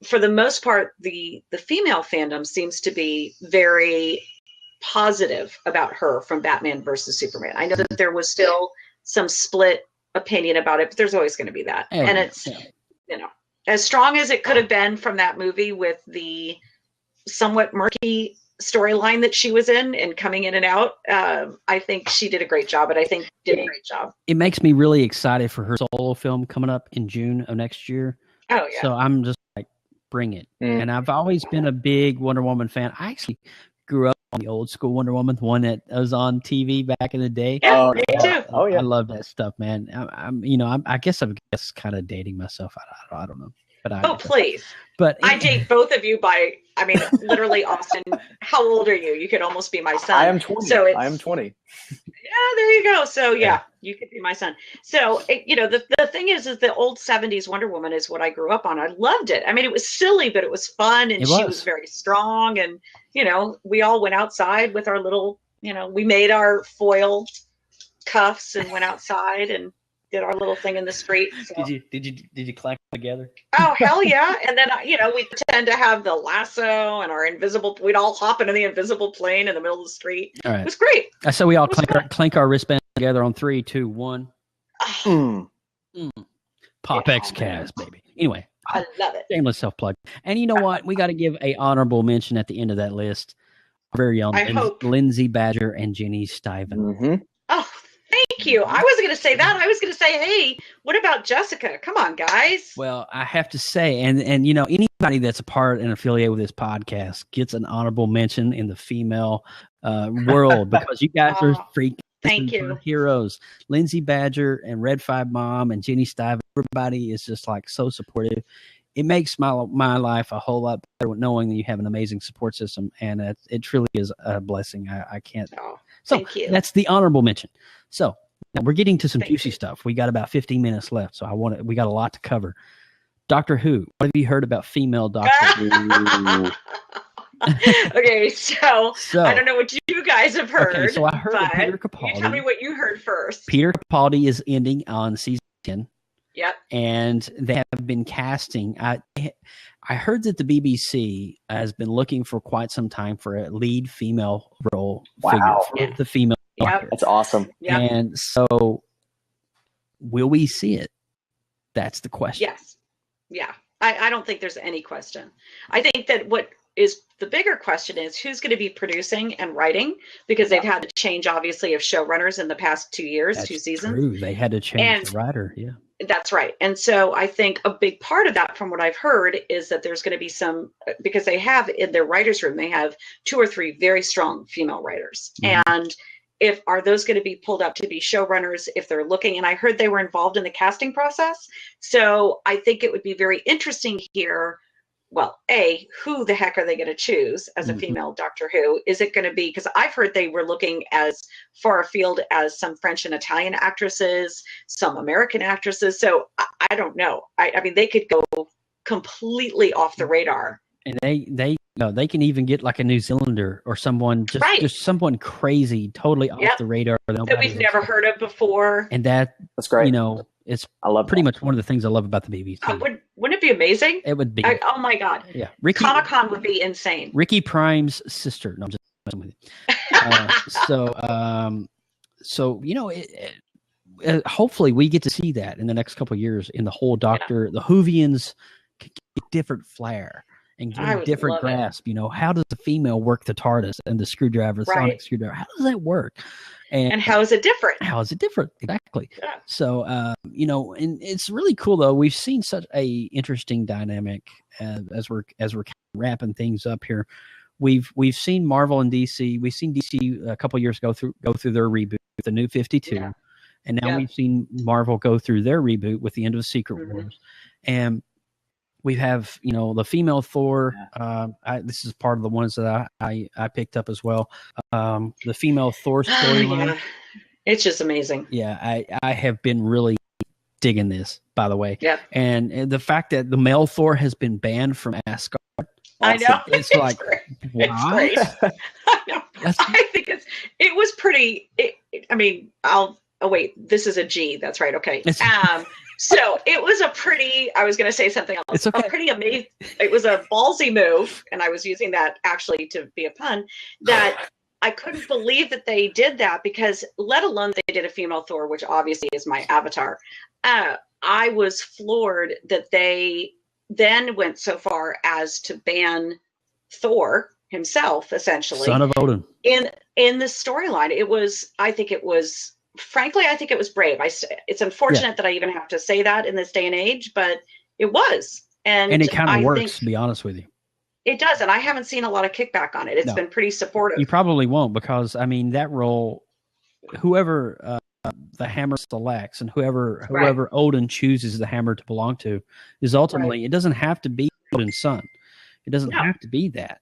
for the most part, the female fandom seems to be very positive about her from Batman versus Superman. I know that there was still some split opinion about it, but there's always going to be that. And it's, as strong as it could have been from that movie with the somewhat murky storyline that she was in and coming in and out, I think she did a great job. It makes me really excited for her solo film coming up in June of next year. Oh, yeah. So I'm just like, bring it. And I've always been a big Wonder Woman fan. I actually grew up on the old school Wonder Woman, the one that was on TV back in the day. Yeah, me too. Oh, yeah. I love that stuff, man. I guess I'm kind of dating myself. I don't know. But please. But I date both of you literally, Austin, how old are you? You could almost be my son. I am 20. I am 20. Yeah, there you go. So you could be my son. So, the thing is the old 70s Wonder Woman is what I grew up on. I loved it. I mean, it was silly, but it was fun. And she was very strong. And, we all went outside with our little, we made our foil cuffs and went outside and did our little thing in the street. So. Did you clap together? Oh, hell yeah. And then, we tend to have the lasso and we'd all hop into the invisible plane in the middle of the street. All right. It was great. So we all clank our wristbands together on 3, 2, 1. PopXcast, baby. Anyway. I love it. Shameless self-plug. And you know what? We got to give a honorable mention at the end of that list. Our very own Lindsay Badger and Jenny Stiven. Oh, thank you. I wasn't going to say that. I was going to say, hey, what about Jessica? Come on, guys. Well, I have to say, and anybody that's a part and affiliated with this podcast gets an honorable mention in the female world because you guys are freaking heroes. Lindsay Badger and Red 5 Mom and Jenny Stiven, everybody is just like so supportive. It makes my life a whole lot better knowing that you have an amazing support system, and it truly is a blessing. I can't. Oh, so thank you. That's the honorable mention. So now we're getting to some juicy stuff. We got about 15 minutes left, so we got a lot to cover. Doctor Who. What have you heard about female Doctor Who? Okay, so I don't know what you guys have heard. Okay, so I heard of Peter Capaldi. You tell me what you heard first. Peter Capaldi is ending on season 10. Yep. And they have been casting. I heard that the BBC has been looking for quite some time for a lead female role figure for the female. Yep. That's awesome. Yep. And so, will we see it? That's the question. Yes. Yeah. I don't think there's any question. I think that what is the bigger question is who's going to be producing and writing, because they've had to change, obviously, of showrunners in the past 2 years, That's 2 seasons. True. They had to change the writer. Yeah. That's right. And so I think a big part of that, from what I've heard, is that there's going to be some, because they have in their writers' room, they have 2 or 3 very strong female writers. And are those going to be pulled up to be showrunners if they're looking? And I heard they were involved in the casting process. So I think it would be very interesting to hear, well, A, who the heck are they going to choose as a female Doctor Who? Is it going to be, because I've heard they were looking as far afield as some French and Italian actresses, some American actresses. So I don't know. I mean, they could go completely off the radar. And they can even get like a New Zealander or someone just someone crazy, totally off the radar that we've never heard of before. And that's great. You know, it's pretty much one of the things I love about the BBC. Wouldn't it be amazing? It would be. Oh my God. Yeah, Comic-Con would be insane. Ricky Prime's sister. No, I'm just messing with you. So you know, hopefully we get to see that in the next couple of years in the whole Doctor. The Whovians get different flair and get a different grasp. You know, how does the female work the TARDIS and the screwdriver, the sonic screwdriver? How does that work? And how is it different? How is it different? Exactly. Yeah. So, you know, and it's really cool though. We've seen such a interesting dynamic as we're kind of wrapping things up here. We've seen Marvel and DC. We've seen DC a couple years ago go through their reboot with the New 52, and now we've seen Marvel go through their reboot with the end of Secret Wars, and we have, you know, the female Thor. This is part of the ones that I picked up as well. The female Thor storyline. It's just amazing. Yeah, I have been really digging this, by the way. Yeah. And the fact that the male Thor has been banned from Asgard. I know. It's like, why? I know. I think it was pretty. I mean, wait, this is a G. That's right. Okay. So it was I was going to say something else. It's okay. A pretty amazing. It was a ballsy move. And I was using that actually to be a pun, that I couldn't believe that they did that, because let alone they did a female Thor, which obviously is my avatar. I was floored that they then went so far as to ban Thor himself, essentially. Son of Odin. In the storyline. Frankly, I think it was brave. It's unfortunate that I even have to say that in this day and age, but it was. And it kind of works, to be honest with you. It does, and I haven't seen a lot of kickback on it. It's been pretty supportive. You probably won't, because, I mean, that role, whoever the hammer selects and whoever Odin chooses the hammer to belong to is ultimately, it doesn't have to be Odin's son. It doesn't have to be that.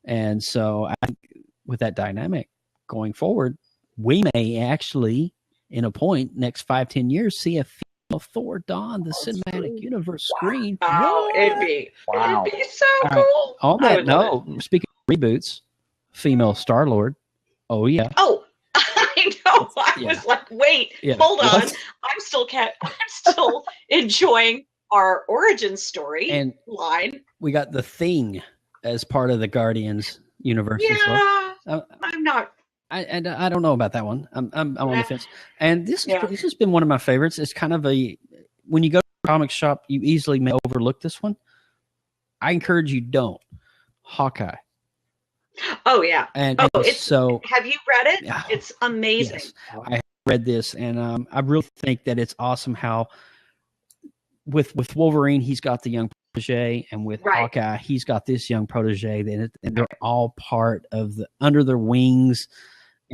And so I think with that dynamic going forward, we may actually, in a point, next 5-10 years, see a female Thor don the cinematic universe screen. Oh, it'd be so cool. On that note, speaking of reboots, female Star-Lord. Oh, yeah. Oh, I know. I was like, wait, hold on. I'm still enjoying our origin story and line. We got the Thing as part of the Guardians universe as well. I'm not. I don't know about that one. I'm on the fence. And this has been one of my favorites. It's kind of when you go to a comic shop, you easily may overlook this one. I encourage you don't. Hawkeye. Oh yeah. And so have you read it? It's amazing. Yes, I read this, and I really think that it's awesome how with Wolverine he's got the young protege, and with Hawkeye he's got this young protege, and they're all part of under their wings.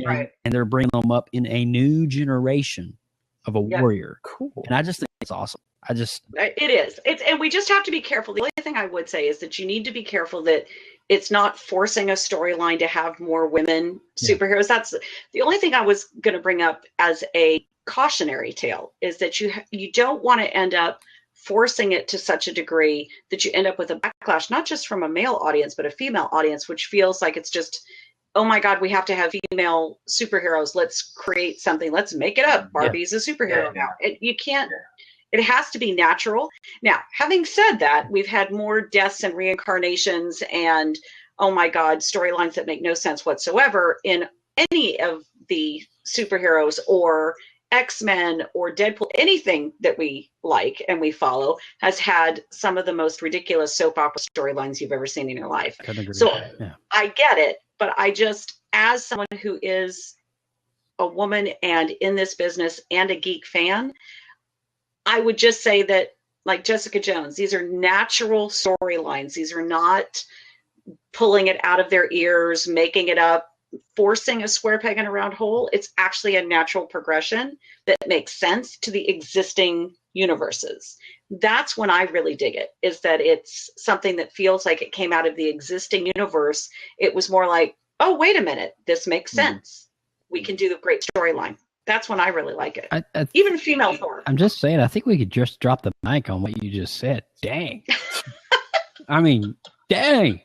And they're bringing them up in a new generation of a warrior. Cool. And I just think it's awesome. It is. And we just have to be careful. The only thing I would say is that you need to be careful that it's not forcing a storyline to have more women superheroes. That's the only thing I was going to bring up as a cautionary tale, is that you don't want to end up forcing it to such a degree that you end up with a backlash, not just from a male audience, but a female audience, which feels like it's just, oh my God, we have to have female superheroes. Let's create something. Let's make it up. Barbie's a superhero now. You can't. It has to be natural. Now, having said that, we've had more deaths and reincarnations and, oh my God, storylines that make no sense whatsoever in any of the superheroes or X-Men or Deadpool. Anything that we like and we follow has had some of the most ridiculous soap opera storylines you've ever seen in your life. So I get it. But I just, as someone who is a woman and in this business and a geek fan, I would just say that, like Jessica Jones, these are natural storylines. These are not pulling it out of their ears, making it up, forcing a square peg in a round hole. It's actually a natural progression that makes sense to the existing universes. That's when I really dig it, is that it's something that feels like it came out of the existing universe. It was more like, oh, wait a minute, this makes sense. We can do the great storyline. That's when I really like it. Even female Thor. I'm just saying, I think we could just drop the mic on what you just said. Dang. I mean, dang.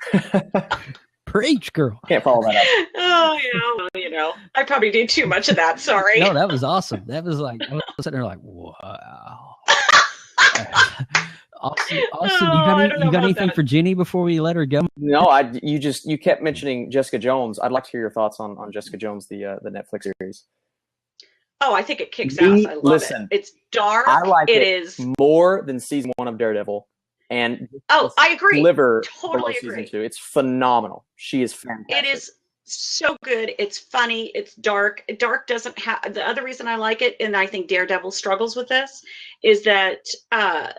Preach, girl. Can't follow that up. Oh, I probably did too much of that. Sorry. No, that was awesome. That was like, I was sitting there like, wow. Austin, you got anything for Jenny before we let her go? No, you kept mentioning Jessica Jones. I'd like to hear your thoughts on Jessica Jones, the Netflix series. Oh, I think it kicks ass. I love it. It's dark. I like it is more than season 1 of Daredevil. And I agree. Totally agree. Season 2. It's phenomenal. She is fantastic. It is so good. It's funny. It's dark. Dark doesn't have the other reason I like it, and I think Daredevil struggles with this, is that the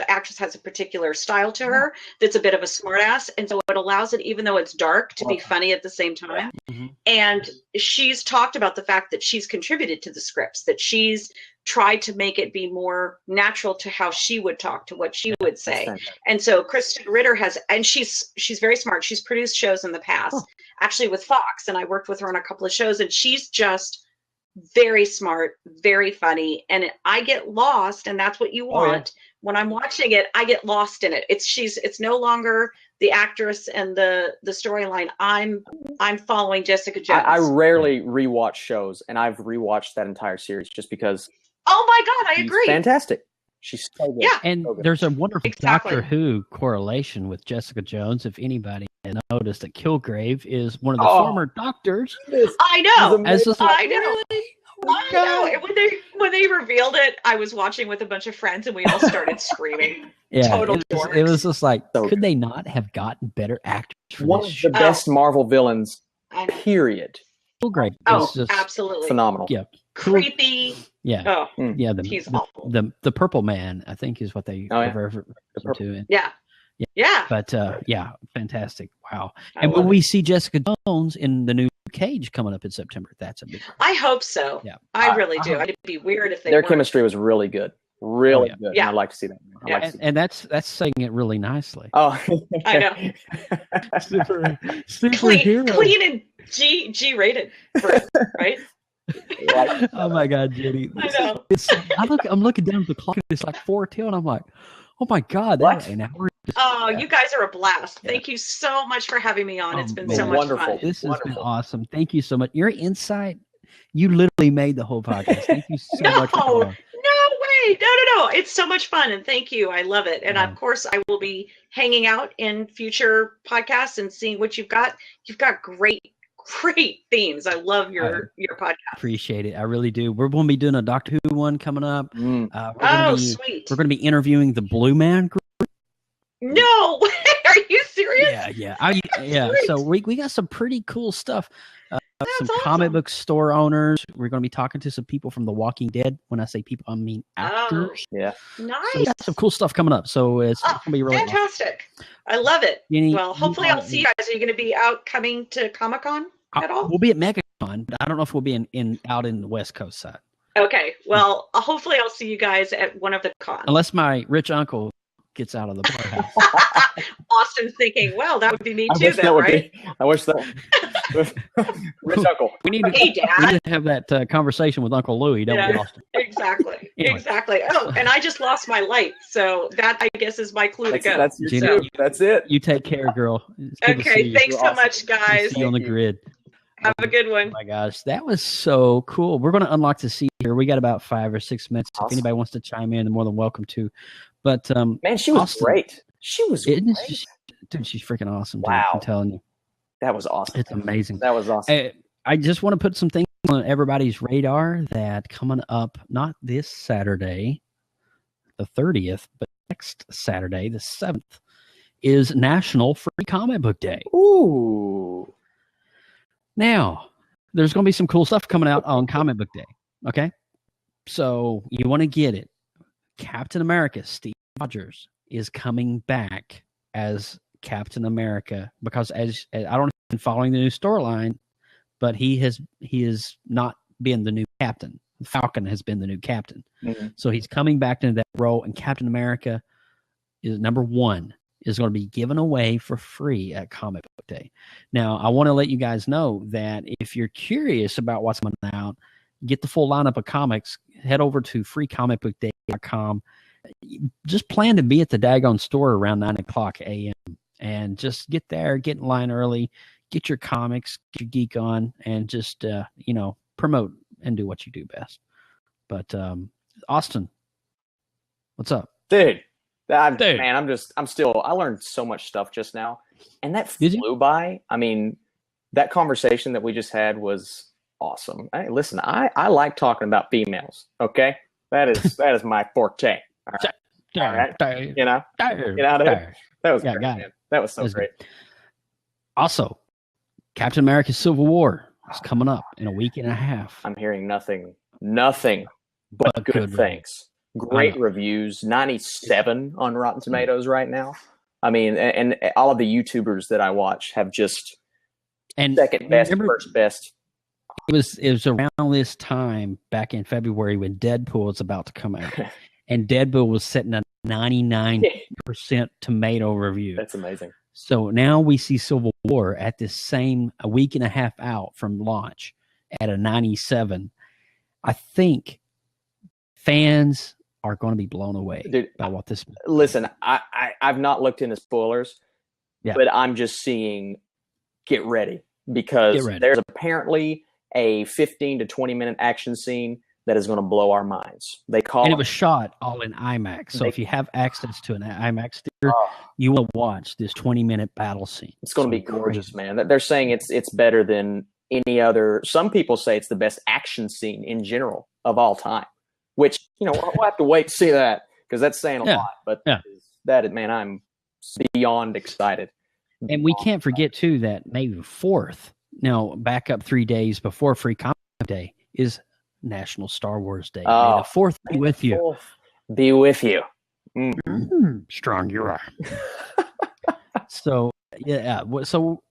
actress has a particular style to her that's a bit of a smartass, and so it allows it, even though it's dark, to be funny at the same time. Mm-hmm. And she's talked about the fact that she's contributed to the scripts, that she's tried to make it be more natural to how she would talk, to what she would say. And so Kristen Ritter and she's very smart. She's produced shows in the past, actually with Fox, and I worked with her on a couple of shows, and she's just very smart, very funny, and I get lost, and that's what you want. When I'm watching it, I get lost in it. It's no longer the actress and the storyline. I'm following Jessica Jones. I rarely rewatch shows, and I've rewatched that entire series just because. Oh my God, I agree. Fantastic. She's so good. Yeah, and so good. There's a wonderful Doctor Who correlation with Jessica Jones. If anybody had noticed that Kilgrave is one of the former doctors. I know. I know. I know. And when they revealed it, I was watching with a bunch of friends, and we all started screaming. Yeah, it was just like, could they not have gotten better actors for one this of show? the best Marvel villains, period. Kilgrave is just absolutely phenomenal. Yeah, creepy. Yeah, yeah. He's awful. The Purple Man, I think, is what they refer to it. Yeah. But fantastic. Wow. And when we see Jessica Jones in the new Cage coming up in September, that's a big one. I hope so. Yeah. I really do. It'd be weird if their chemistry was really good. Really good. Yeah. I'd like to see that. And that's saying it really nicely. Oh, I know. super clean and G rated, right? Oh my God, Jenny! I know. I'm looking down at the clock. It's like 4:10, and I'm like, oh my God, an hour. You guys are a blast. Thank you so much for having me on. It's been so much fun. This has been awesome. Thank you so much. Your insight, you literally made the whole podcast. Thank you so much. No way. No. It's so much fun, and thank you. I love it. And of course, I will be hanging out in future podcasts and seeing what you've got. You've got great themes. I love your podcast. Appreciate it. I really do. We're going to be doing a Doctor Who one coming up. Sweet. We're going to be interviewing the Blue Man Group. No way. Are you serious? Yeah. So we got some pretty cool stuff. Some awesome. comic book store owners. We're going to be talking to some people from The Walking Dead. When I say people, I mean actors. Yeah. Nice. So we got some cool stuff coming up. So it's going to be really fantastic. Awesome. I love it. Well, hopefully I'll see you guys. Are you going to be out coming to Comic-Con at all? We'll be at MegaCon, but I don't know if we'll be out in the West Coast side. Okay. Well, hopefully I'll see you guys at one of the cons. Unless my rich uncle gets out of the poorhouse. Austin's thinking, well, that would be me too, then, right? I wish that. Rich uncle. We need to have that conversation with Uncle Louie, don't we, Austin? Exactly. Anyway. Exactly. Oh, and I just lost my light, so that I guess is my clue to go. That's your cue. That's it. You take care, girl. Okay. Thanks so much, guys. See you on the grid. Have a good one. Oh my gosh, that was so cool. We're going to unlock the seat here. We got about 5 or 6 minutes. Awesome. If anybody wants to chime in, they're more than welcome to. But man, she was Austin, great. She was great. Dude, she's freaking awesome. Dude. Wow. I'm telling you. That was awesome. It's amazing. That was awesome. I just want to put some things on everybody's radar that coming up, not this Saturday, the 30th, but next Saturday, the 7th, is National Free Comic Book Day. Ooh. Now, there's going to be some cool stuff coming out on Comic Book Day. Okay? So you want to get it. Captain America, Steve Rogers, is coming back as Captain America because as I don't know been following the new storyline, but he is not been the new captain. Falcon has been the new captain. Mm-hmm. So he's coming back into that role, and Captain America is #1, is going to be given away for free at Comic Book Day. Now, I want to let you guys know that if you're curious about what's coming out, get the full lineup of comics, head over to freecomicbookday.com. Just plan to be at the daggone store around 9 o'clock a.m. and just get there, get in line early, get your comics, get your geek on, and just, promote and do what you do best. But Austin, what's up? Man, I learned so much stuff just now, and that flew by. I mean, that conversation that we just had was awesome. Hey, listen, I like talking about females. Okay, that is my forte. All right. That was great, man. That was so great. Also, Captain America: Civil War is coming up in a week and a half. I'm hearing nothing but good things. Great reviews, 97 on Rotten Tomatoes right now. I mean, and all of the YouTubers that I watch have just second best, first best. It was around this time back in February when Deadpool was about to come out, and Deadpool was setting a 99% tomato review. That's amazing. So now we see Civil War at this same a week and a half out from launch at a 97. I think fans are going to be blown away by what this means. Listen, I've not looked into spoilers, but I'm just seeing get ready because there's apparently a 15 to 20 minute action scene that is going to blow our minds. It was shot all in IMAX. So if you have access to an IMAX theater, you will watch this 20-minute battle scene. It's going to be gorgeous, man. They're saying it's better than any other. Some people say it's the best action scene in general of all time. Which, we'll have to wait to see that because that's saying a lot. But man, I'm beyond excited. And we can't forget, too, that May 4th, now back up 3 days before Free Comic Day, is National Star Wars Day. May the 4th be with you. Be with you. Strong you are. So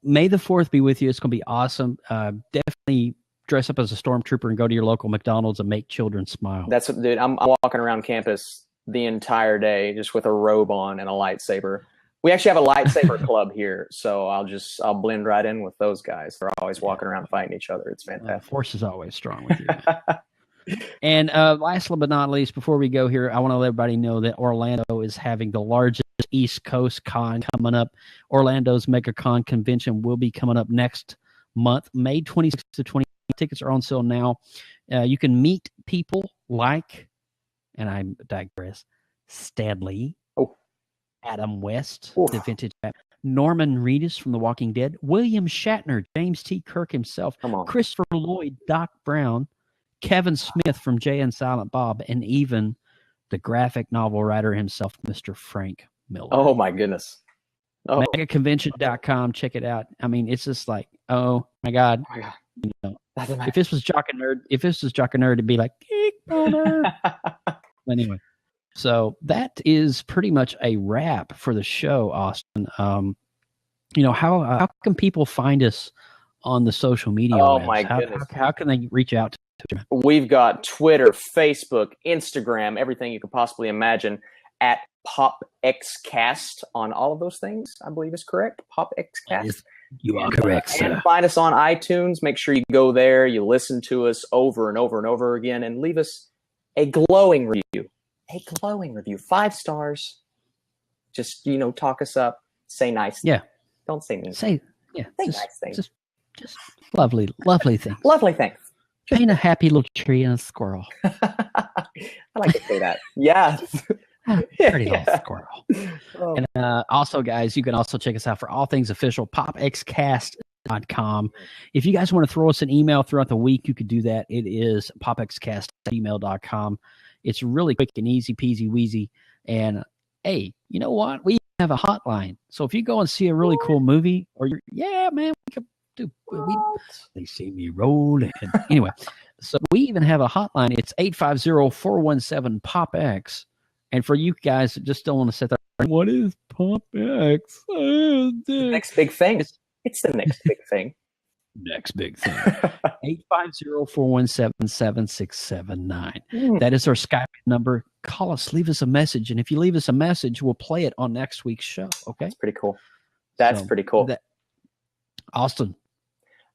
May the 4th be with you. It's going to be awesome. Definitely dress up as a stormtrooper and go to your local McDonald's and make children smile. Dude, I'm walking around campus the entire day just with a robe on and a lightsaber. We actually have a lightsaber club here, so I'll blend right in with those guys. They're always walking around fighting each other. It's fantastic. Force is always strong with you. And last but not least, before we go here, I want to let everybody know that Orlando is having the largest East Coast con coming up. Orlando's MegaCon convention will be coming up next month, May 26th to 20th. Tickets are on sale now. You can meet people like, and I digress, Stanley, Adam West, the vintage Norman Reedus from The Walking Dead, William Shatner, James T. Kirk himself, Christopher Lloyd, Doc Brown, Kevin Smith from Jay and Silent Bob, and even the graphic novel writer himself, Mr. Frank Miller. Oh, my goodness. Megaconvention.com. Check it out. I mean, it's just like, oh, my God. If this was Jock and Nerd, it'd be like, Geek Boner. Anyway. So that is pretty much a wrap for the show, Austin. How can people find us on the social media? Oh, my goodness. How can they reach out to you? We've got Twitter, Facebook, Instagram, everything you could possibly imagine at PopXcast on all of those things, I believe is correct. PopXcast. You are correct, sir. And find us on iTunes. Make sure you go there, you listen to us over and over and over again, and leave us a glowing review. 5 stars. Just, talk us up. Say nice things. Yeah. Don't say mean. Say nice things. Just lovely things. Lovely things. Paint a happy little tree and a squirrel. I like to say that. Yeah. Pretty little squirrel. Oh. And also, guys, you can also check us out for all things official, PopXcast.com. If you guys want to throw us an email throughout the week, you could do that. It is PopXcast@gmail.com. It's really quick and easy peasy weezy. And hey, you know what? We have a hotline. So if you go and see a really cool movie, or we could do. They see me rolling. Anyway, so we even have a hotline. It's 850-417-PopX. And for you guys that just don't want to sit there, what is PopX? Next big thing. It's the next big thing. Next big thing. 850-417-7679. That is our Skype number. Call us, leave us a message. And if you leave us a message, we'll play it on next week's show. Okay. That's pretty cool. That's pretty cool. Austin.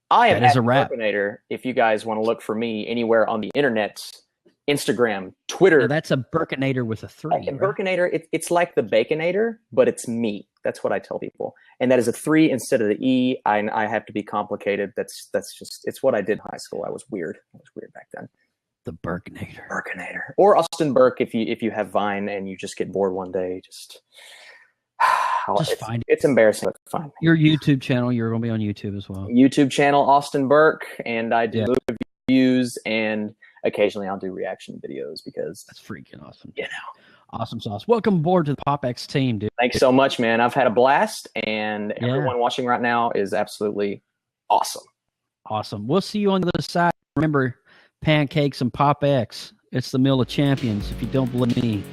I am that is at a wrap. Burkinator. If you guys want to look for me anywhere on the internet, Instagram, Twitter. Now that's a Burkinator with a 3. Right? Burkinator, it's like the Baconator, but it's me. That's what I tell people. And that is a 3 instead of the E. I have to be complicated. That's just, it's what I did in high school. I was weird. Back then. The Burkinator. Or Austin Burke, if you have Vine and you just get bored one day, just find it. It's embarrassing, but find me. Your YouTube channel, you're going to be on YouTube as well. YouTube channel, Austin Burke, and I do movie reviews, and occasionally I'll do reaction videos because that's freaking awesome. You know. Awesome sauce. Welcome aboard to the PopX team, dude. Thanks so much, man. I've had a blast, and everyone watching right now is absolutely awesome. Awesome. We'll see you on the other side. Remember, pancakes and PopX. It's the meal of champions. If you don't believe me,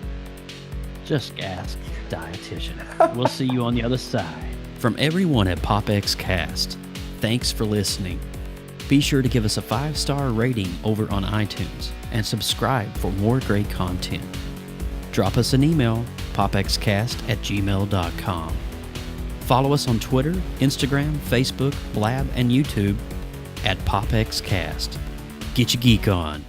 just ask your dietitian. We'll see you on the other side. From everyone at PopXcast, thanks for listening. Be sure to give us a 5-star rating over on iTunes and subscribe for more great content. Drop us an email, popxcast@gmail.com. Follow us on Twitter, Instagram, Facebook, Blab, and YouTube at PopXcast. Get your geek on.